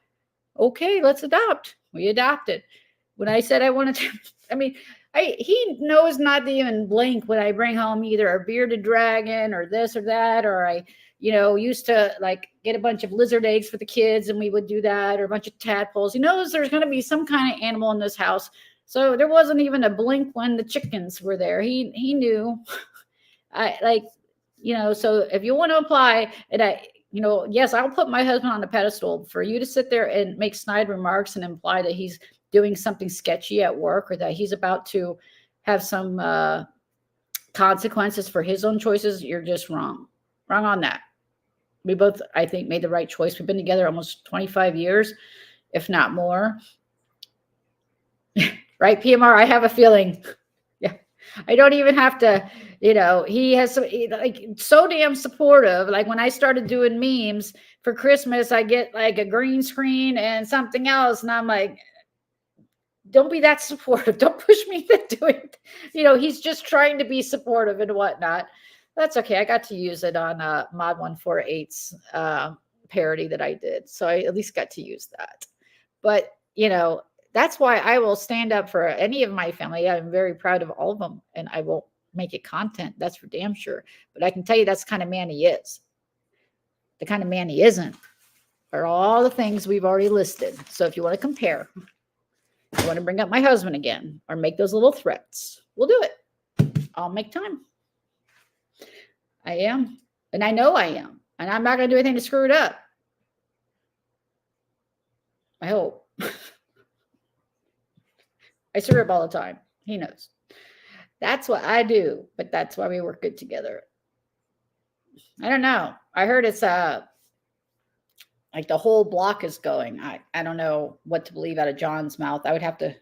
okay, let's adopt. We adopted. When I said I wanted to, he knows not to even blink when I bring home either a bearded dragon or this or that, or I used to get a bunch of lizard eggs for the kids and we would do that, or a bunch of tadpoles. He knows there's going to be some kind of animal in this house. So there wasn't even a blink when the chickens were there. He knew. So if you want to apply, and yes, I'll put my husband on a pedestal. For you to sit there and make snide remarks and imply that he's doing something sketchy at work or that he's about to have some consequences for his own choices, you're just wrong. Wrong on that. We both, I think, made the right choice. We've been together almost 25 years, if not more. Right, PMR? I have a feeling. Yeah. I don't even have to, he has so damn supportive. Like when I started doing memes for Christmas, I get a green screen and something else. And I'm like, don't be that supportive. Don't push me into doing, he's just trying to be supportive and whatnot. That's okay. I got to use it on Mod 148's parody that I did. So I at least got to use that. But, that's why I will stand up for any of my family. I'm very proud of all of them, and I won't make it content. That's for damn sure. But I can tell you that's the kind of man he is. The kind of man he isn't are all the things we've already listed. So if you want to compare, you want to bring up my husband again or make those little threats, we'll do it. I'll make time. I am. And I know I am. And I'm not going to do anything to screw it up. I hope. I screw up all the time. He knows. That's what I do. But that's why we work good together. I don't know. I heard it's the whole block is going. I don't know what to believe out of John's mouth. I would have to,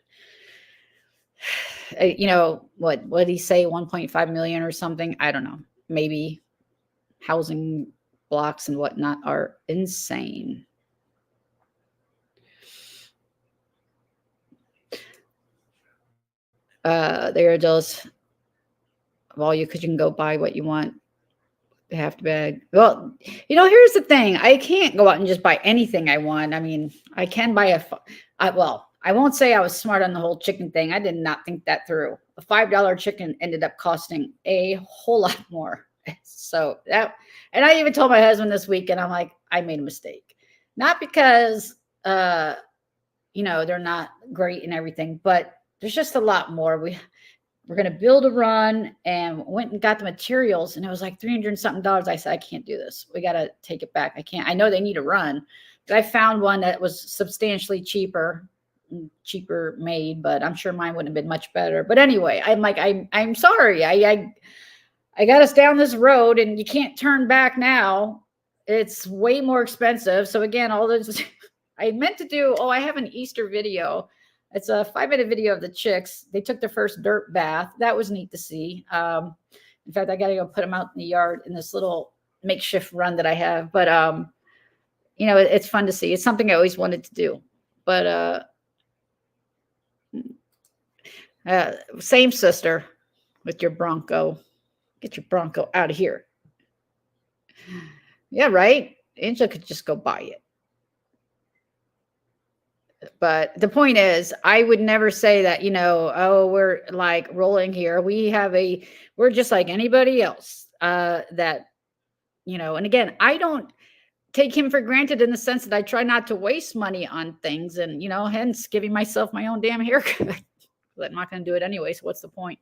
what did he say? 1.5 million or something? I don't know. Maybe housing blocks and whatnot are insane. They are jealous of all you because you can go buy what you want. They have to beg. Well, here's the thing. I can't go out and just buy anything I want. I mean, I can buy I won't say I was smart on the whole chicken thing. I did not think that through. A $5 chicken ended up costing a whole lot more. So and I even told my husband this week, and I'm like, I made a mistake. Not because, they're not great and everything, but there's just a lot more. we're going to build a run, and went and got the materials, and it was like $300 and something. I said, I can't do this. We got to take it back. I can't. I know they need a run, but I found one that was substantially cheaper made, but I'm sure mine wouldn't have been much better. But anyway, I'm like, I'm sorry. I got us down this road, and you can't turn back now. It's way more expensive. So again, all this I meant to do. Oh, I have an Easter video. It's a 5-minute video of the chicks. They took their first dirt bath. That was neat to see. In fact, I got to go put them out in the yard in this little makeshift run that I have. But, you know, it's fun to see. It's something I always wanted to do. But same sister with your Bronco. Get your Bronco out of here. Yeah, right? Angela could just go buy it. But the point is, I would never say that, you know, oh, we're like rolling here. We're just like anybody else that, you know, and again, I don't take him for granted in the sense that I try not to waste money on things, and, you know, hence giving myself my own damn haircut. I'm not going to do it anyway. So what's the point?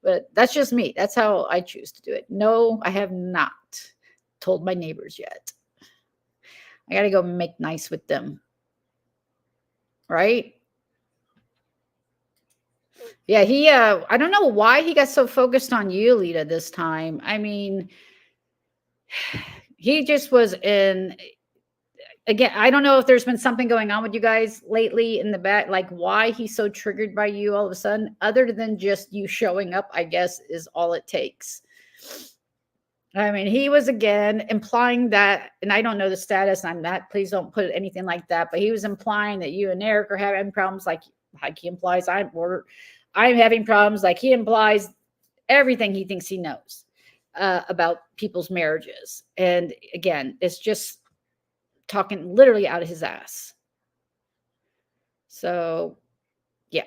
But that's just me. That's how I choose to do it. No, I have not told my neighbors yet. I got to go make nice with them. Right? Yeah, I don't know why he got so focused on you, Lita, this time. I mean, he just was in, again, I don't know if there's been something going on with you guys lately in the back, like why he's so triggered by you all of a sudden, other than just you showing up, I guess, is all it takes. I mean, he was again implying that, and I don't know the status on that. Please don't put anything like that. But he was implying that you and Eric are having problems, like he implies I'm having problems. Like he implies everything he thinks he knows about people's marriages. And again, it's just talking literally out of his ass. So, yeah,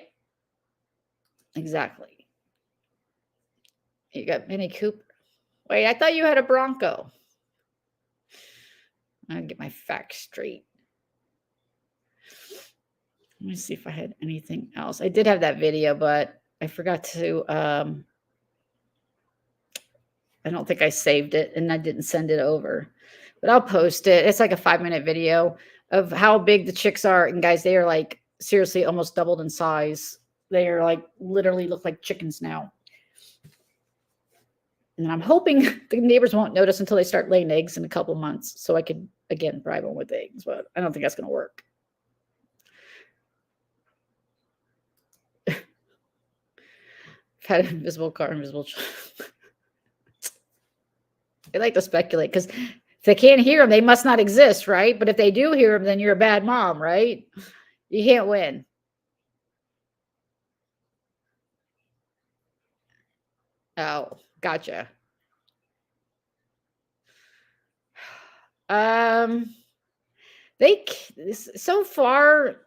exactly. You got Mini Cooper. Wait, I thought you had a Bronco. I'll get my facts straight. Let me see if I had anything else. I did have that video, but I forgot to, I don't think I saved it, and I didn't send it over. But I'll post it. It's like a 5-minute video of how big the chicks are. And guys, they are like seriously almost doubled in size. They are like literally look like chickens now. And I'm hoping the neighbors won't notice until they start laying eggs in a couple months, so I could, again, bribe them with eggs. But I don't think that's going to work. Had an invisible car, invisible. They like to speculate because if they can't hear them, they must not exist, right? But if they do hear them, then you're a bad mom, right? You can't win. Oh, gotcha. So far,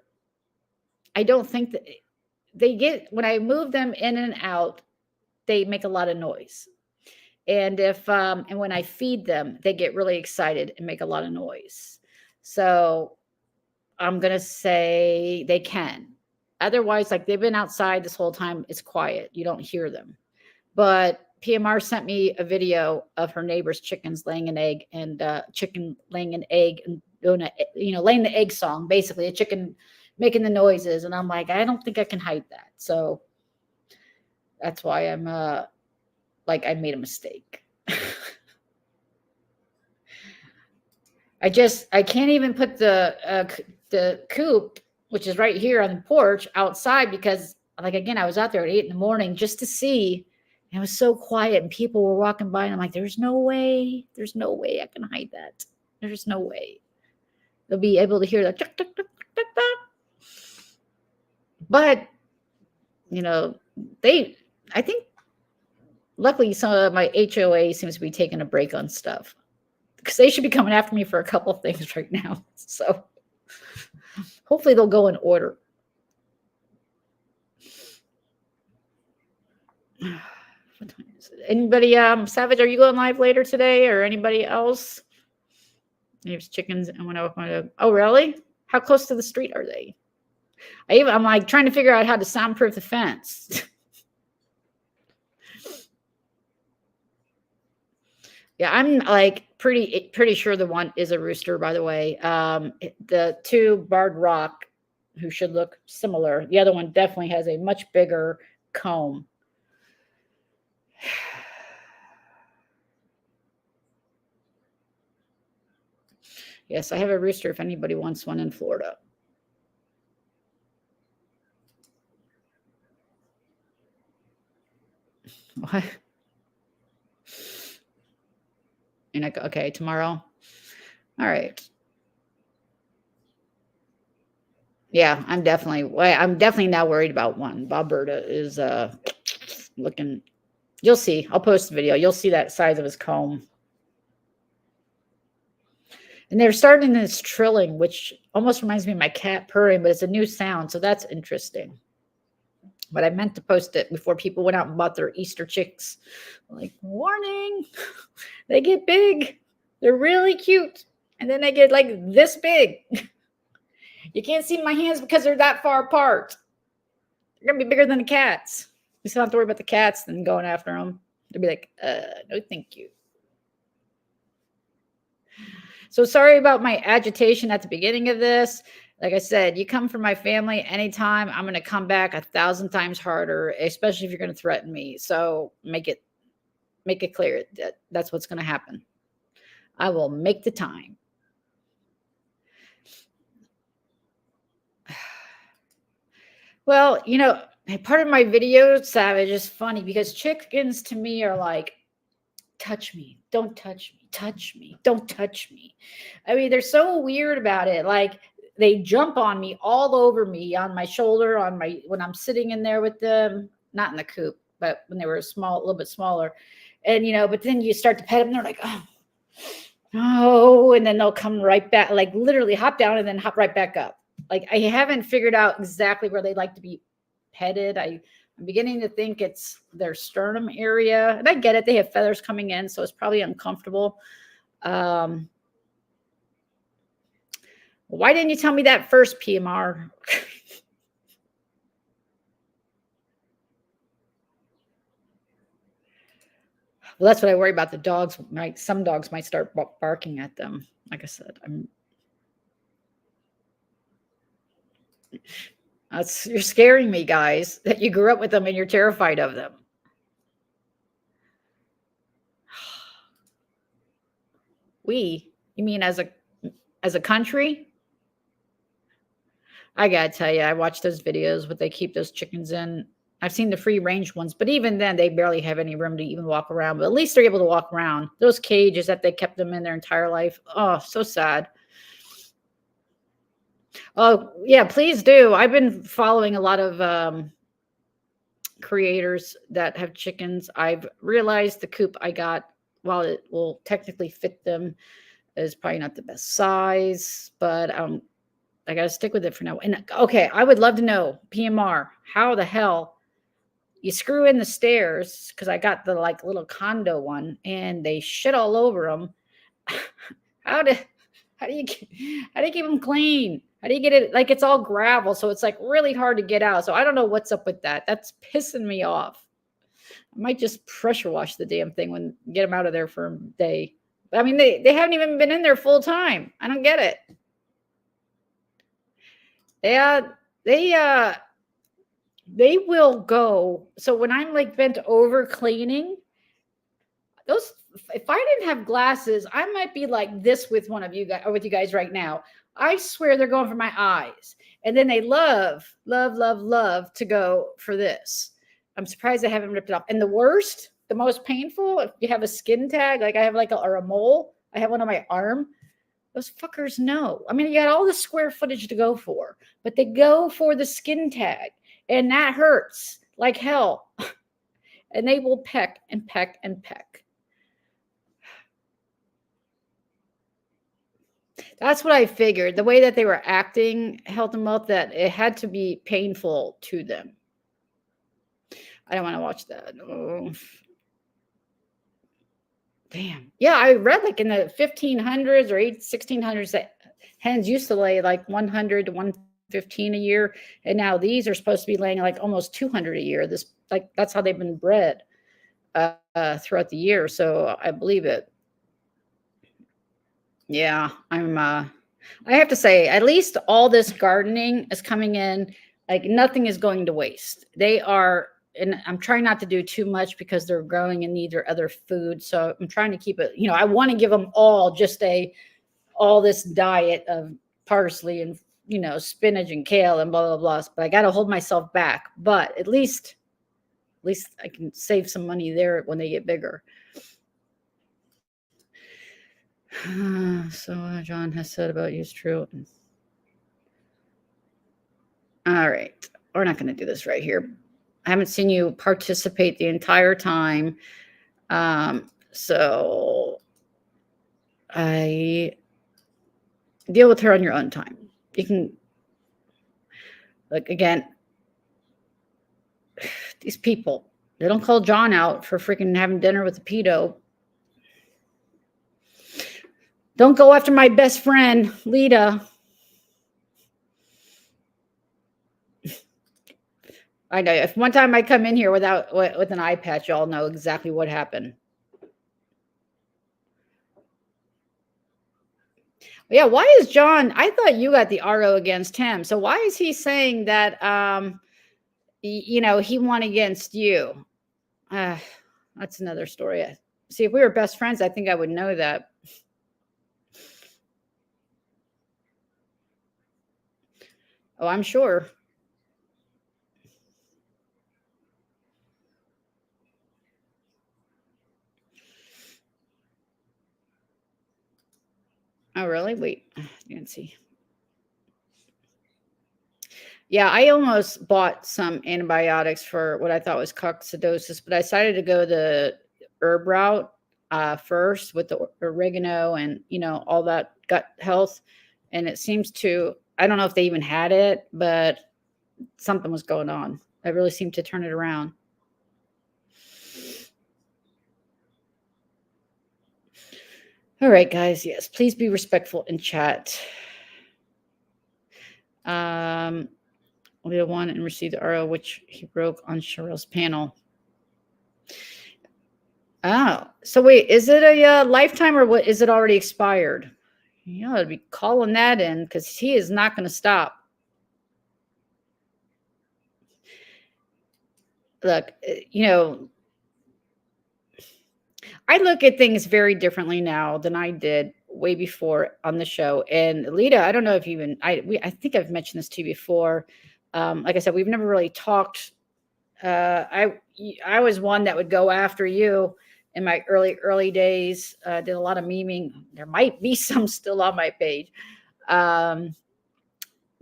I don't think that they get, when I move them in and out, they make a lot of noise. And and when I feed them, they get really excited and make a lot of noise. So I'm going to say they can. Otherwise, like they've been outside this whole time, it's quiet. You don't hear them. But PMR sent me a video of her neighbor's chickens laying an egg, and chicken laying an egg and doing laying the egg song, basically a chicken making the noises. And I'm like, I don't think I can hide that. So that's why I'm like I made a mistake. I can't even put the coop, which is right here on the porch, outside because, like, again, I was out there at 8 a.m. just to see. And it was so quiet, and people were walking by, and I'm like, there's no way I can hide that. There's no way. They'll be able to hear that. Tuk, tuk, tuk, tuk, tuk. But, I think, luckily, some of my HOA seems to be taking a break on stuff because they should be coming after me for a couple of things right now. So hopefully they'll go in order. What time is it? Anybody, Savage, are you going live later today or anybody else? There's chickens. I want to open. Oh, really? How close to the street are they? I'm like trying to figure out how to soundproof the fence. Yeah, I'm like pretty sure the one is a rooster, by the way. The two barred rock, who should look similar. The other one definitely has a much bigger comb. Yes, I have a rooster if anybody wants one in Florida. What? And I, okay, tomorrow. All right. Yeah, I'm definitely now worried about one. Boberta is looking. You'll see. I'll post the video. You'll see that size of his comb. And they're starting this trilling, which almost reminds me of my cat purring, but it's a new sound, so that's interesting. But I meant to post it before people went out and bought their Easter chicks. Like, warning, they get big. They're really cute. And then they get like this big. You can't see my hands because they're that far apart. They're going to be bigger than the cats. You still have to worry about the cats than going after them. They'll be like, no, thank you. So sorry about my agitation at the beginning of this. Like I said, you come from my family anytime, I'm going to come back 1,000 times harder, especially if you're going to threaten me. So make it clear that that's what's going to happen. I will make the time. Well, you know, part of my video, Savage, is funny because chickens to me are like, touch me, don't touch me, touch me, don't touch me. I mean, they're so weird about it. Like, they jump on me, all over me, on my shoulder, when I'm sitting in there with them, not in the coop, but when they were a little bit smaller. And, you know, but then you start to pet them, they're like, oh, no. And then they'll come right back, like literally hop down and then hop right back up. Like, I haven't figured out exactly where they like to be petted. I'm beginning to think it's their sternum area. And I get it. They have feathers coming in, so it's probably uncomfortable. Why didn't you tell me that first, PMR? Well, that's what I worry about. The dogs, some dogs might start barking at them. Like I said, you're scaring me, guys, that you grew up with them and you're terrified of them. You mean as a country? I gotta tell you, I watch those videos what they keep those chickens in. I've seen the free range ones, but even then they barely have any room to even walk around. But at least they're able to walk around. Those cages that they kept them in their entire life. Oh, so sad. Oh, yeah, please do. I've been following a lot of creators that have chickens. I've realized the coop I got, while it will technically fit them, is probably not the best size, but I got to stick with it for now. And okay, I would love to know, PMR, how the hell you screw in the stairs, because I got the like little condo one and they shit all over them. How do you keep them clean? How do you get it? Like, it's all gravel, so it's like really hard to get out. So I don't know what's up with that. That's pissing me off. I might just pressure wash the damn thing when get them out of there for a day. I mean, they haven't even been in there full time. I don't get it. They will go. So when I'm like bent over cleaning, if I didn't have glasses, I might be like this with one of you guys, or with you guys right now. I swear they're going for my eyes. And then they love to go for this. I'm surprised I haven't ripped it off. And the worst, the most painful, if you have a skin tag, like I have or a mole, I have one on my arm. Those fuckers know. I mean, you got all the square footage to go for, but they go for the skin tag, and that hurts like hell. And they will peck and peck and peck. That's what I figured. The way that they were acting, health and wealth, that it had to be painful to them. I don't want to watch that. Oh. Damn. Yeah, I read like in the 1500s or 1600s that hens used to lay like 100 to 115 a year, and now these are supposed to be laying like almost 200 a year. That's how they've been bred throughout the year. So I believe it. Yeah, I have to say, at least all this gardening is coming in. Like nothing is going to waste. They are, and I'm trying not to do too much because they're growing and need their other food. So I'm trying to keep it, I want to give them all just all this diet of parsley and, spinach and kale and blah, blah, blah. But I got to hold myself back. But at least I can save some money there when they get bigger. So John has said about you is true. All right. We're not going to do this right here. I haven't seen you participate the entire time. So I deal with her on your own time. You can, like, again, these people, they don't call John out for freaking having dinner with a pedo. Don't go after my best friend, Lita. I know. If one time I come in here with an eye patch, y'all know exactly what happened. Yeah, why is John? I thought you got the RO against him. So why is he saying that? He won against you. That's another story. See, if we were best friends, I think I would know that. Oh, I'm sure. Oh, really? Wait, I didn't see. Yeah, I almost bought some antibiotics for what I thought was coccidosis, but I decided to go the herb route first with the oregano and, all that gut health. And it seems to, I don't know if they even had it, but something was going on. I really seemed to turn it around. All right, guys. Yes, please be respectful in chat. Leo won and received the RO, which he broke on Cheryl's panel. Oh, so wait, is it a lifetime or what? Is it already expired? I'd be calling that in because he is not going to stop. Look, I look at things very differently now than I did way before on the show. And Lita, I don't know if I think I've mentioned this to you before. Like I said, we've never really talked. I was one that would go after you in my early days. Did a lot of memeing. There might be some still on my page. Yeah,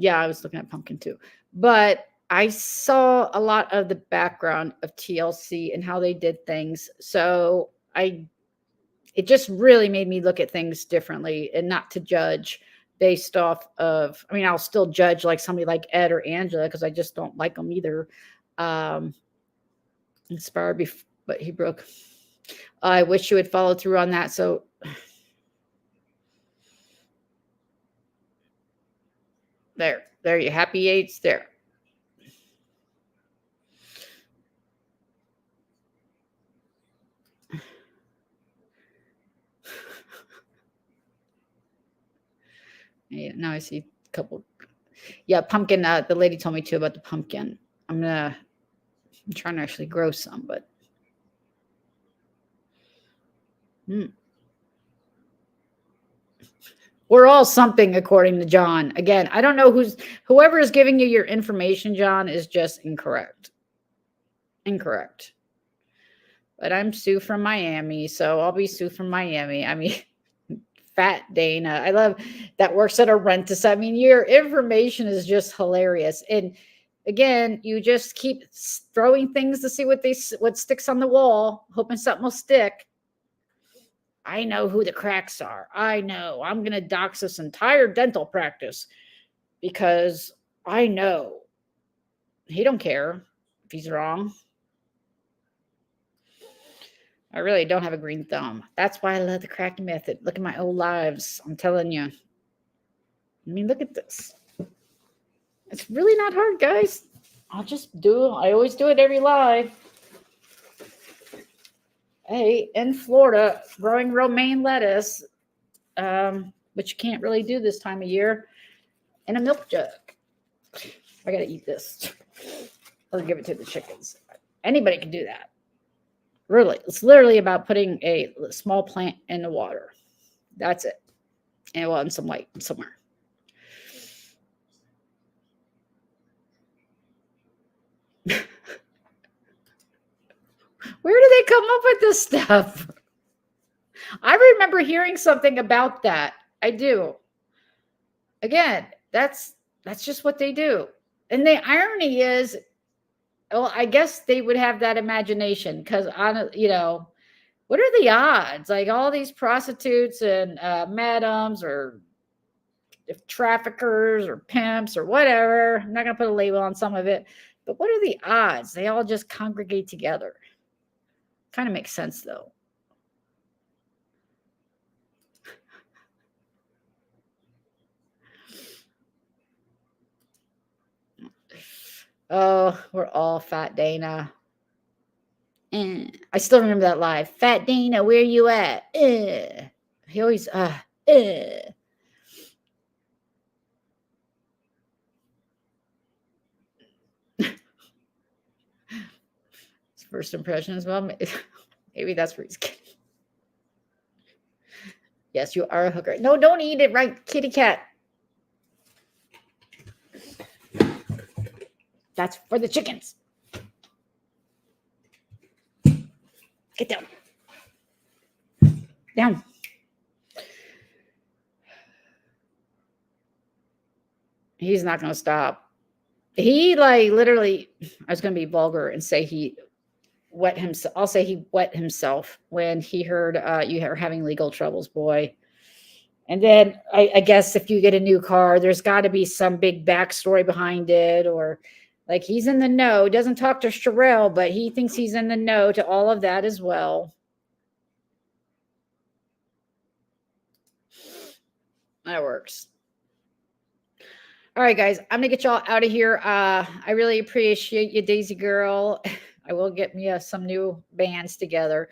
I was looking at Pumpkin too, but I saw a lot of the background of TLC and how they did things. So it just really made me look at things differently and not to judge based off of, I'll still judge like somebody like Ed or Angela because I just don't like them either. Inspired, but he broke. I wish you had followed through on that. So there you happy Yates there. Yeah, now I see a couple. Yeah, pumpkin. The lady told me too about the pumpkin. I'm trying to actually grow some, but we're all something according to John. Again, I don't know whoever is giving you your information, John, is just incorrect. Incorrect. But I'm Sue from Miami, so I'll be Sue from Miami. Fat Dana. I love that works at a Rentis. Your information is just hilarious. And again, you just keep throwing things to see what sticks on the wall, hoping something will stick. I know who the cracks are. I know. I'm going to dox this entire dental practice because I know he don't care if he's wrong. I really don't have a green thumb. That's why I love the cracking method. Look at my old lives. I'm telling you. Look at this. It's really not hard, guys. I always do it every live. Hey, in Florida, growing romaine lettuce. which you can't really do this time of year, and a milk jug. I gotta eat this or give it to the chickens. Anybody can do that. Really, it's literally about putting a small plant in the water. That's it. And well, and some light somewhere. Where do they come up with this stuff? I remember hearing something about that. I do. Again, that's just what they do. And the irony is, well, I guess they would have that imagination because what are the odds? Like all these prostitutes and madams or traffickers or pimps or whatever. I'm not going to put a label on some of it, but what are the odds? They all just congregate together. Kind of makes sense though. Oh, we're all Fat Dana. I still remember that live. Fat Dana, where you at? He always, First impression as well. Maybe that's where he's getting. Yes, you are a hooker. No, don't eat it, right, kitty cat. That's for the chickens. Get down. Down. He's not going to stop. He literally, I was going to be vulgar and say he wet himself. I'll say he wet himself when he heard you are having legal troubles, boy. And then I guess if you get a new car, there's got to be some big backstory behind it, or like he's in the know. Doesn't talk to Sherelle, but he thinks he's in the know to all of that as well. That works. All right, guys, I'm gonna get y'all out of here. I really appreciate you, Daisy Girl. I will get me some new bands together,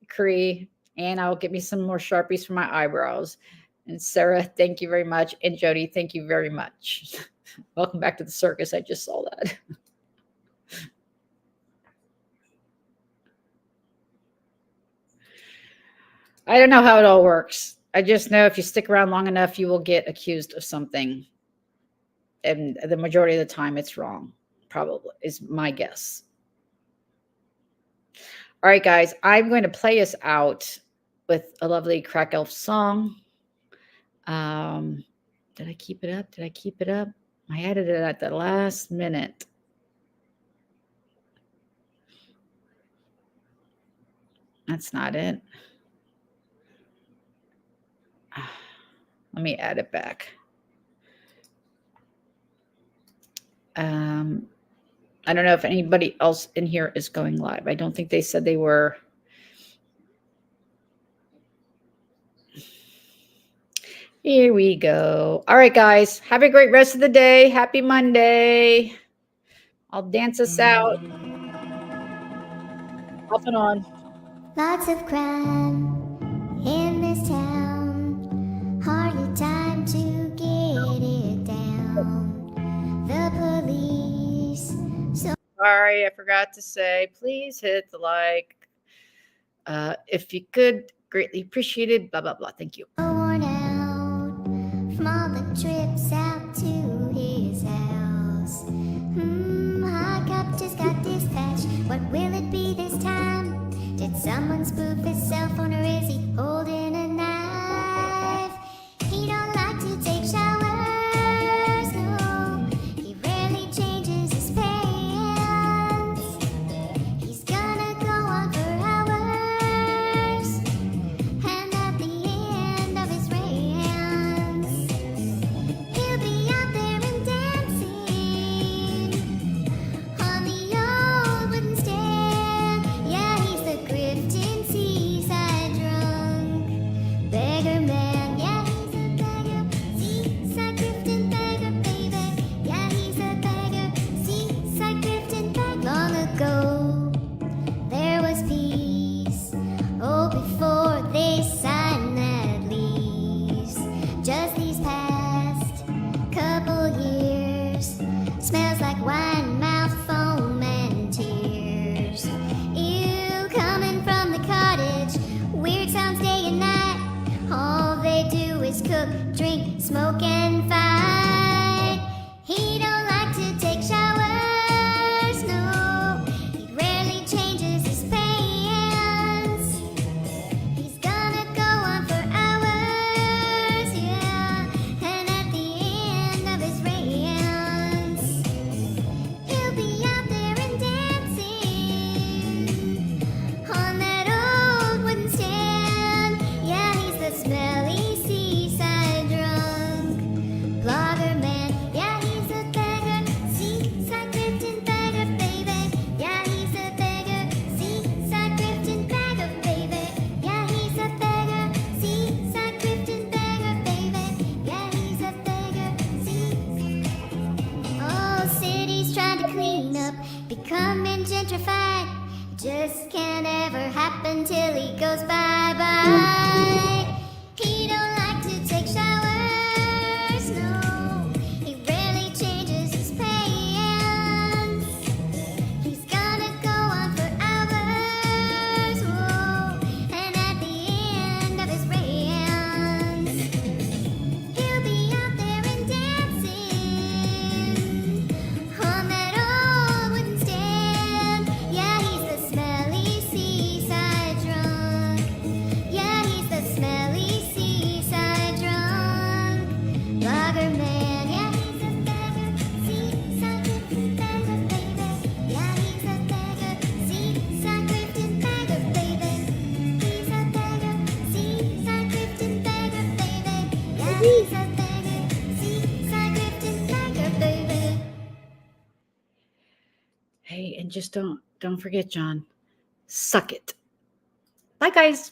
Cree, and I'll get me some more Sharpies for my eyebrows. And Sarah, thank you very much. And Jody, thank you very much. Welcome back to the circus. I just saw that. I don't know how it all works. I just know if you stick around long enough, you will get accused of something. And the majority of the time it's wrong, probably, is my guess. All right, guys, I'm going to play us out with a lovely Crack Elf song. Did I keep it up? Did I keep it up? I added it at the last minute. That's not it. Let me add it back. I don't know if anybody else in here is going live. I don't think they said they were. Here we go. All right, guys. Have a great rest of the day. Happy Monday. I'll dance us out. Off and on. Lots of crime in this town. Hardly time to get it down. The police. Sorry, I forgot to say, please hit the like. If you could, greatly appreciated. Blah, blah, blah. Thank you. Worn out from all the trips out to his house. High Cup just got dispatched. What will it be this time? Did someone spoof his cell phone, or is he holding a knife? He don't like to take showers, no. He rarely changes his pants. He's gonna go on for hours, and at the end of his rants, he'll be out there and dancing on the old wooden stand. Yeah, he's the grifting seaside drunk. smoke and fight. He don't like to take showers, no. He rarely changes his pants. He's gonna go on for hours, yeah. And at the end of his rants, he'll be out there and dancing on that old wooden stand. Yeah, he's the smelly seaside drunk blogger man. Yeah, he's a beggar, seaside drifting beggar, baby. Yeah, he's a beggar, seaside drifting beggar, baby. Yeah, he's a beggar, seaside drifting beggar, baby. Yeah, he's a beggar, oh, city's trying to clean up, becoming gentrified. Just can't ever happen till he goes bye-bye. He don't like to take showers, no. He rarely changes his pants. He's gonna go on for hours, whoa. And at the end of his rants, he'll be out there and dancing on that old wooden stand. Yeah, he's the smelly seaside drunk. Yeah, he's the smelly seaside drunk blogger man. Yeah, he's a beggar, seaside drifting beggar, baby. Yeah, he's a beggar, seaside drifting beggar, baby. He's a beggar, seaside drifting beggar, baby. Yeah, he's a beggar, seaside drifting beggar, baby. Hey, and just don't forget, John. Suck it. Bye, guys.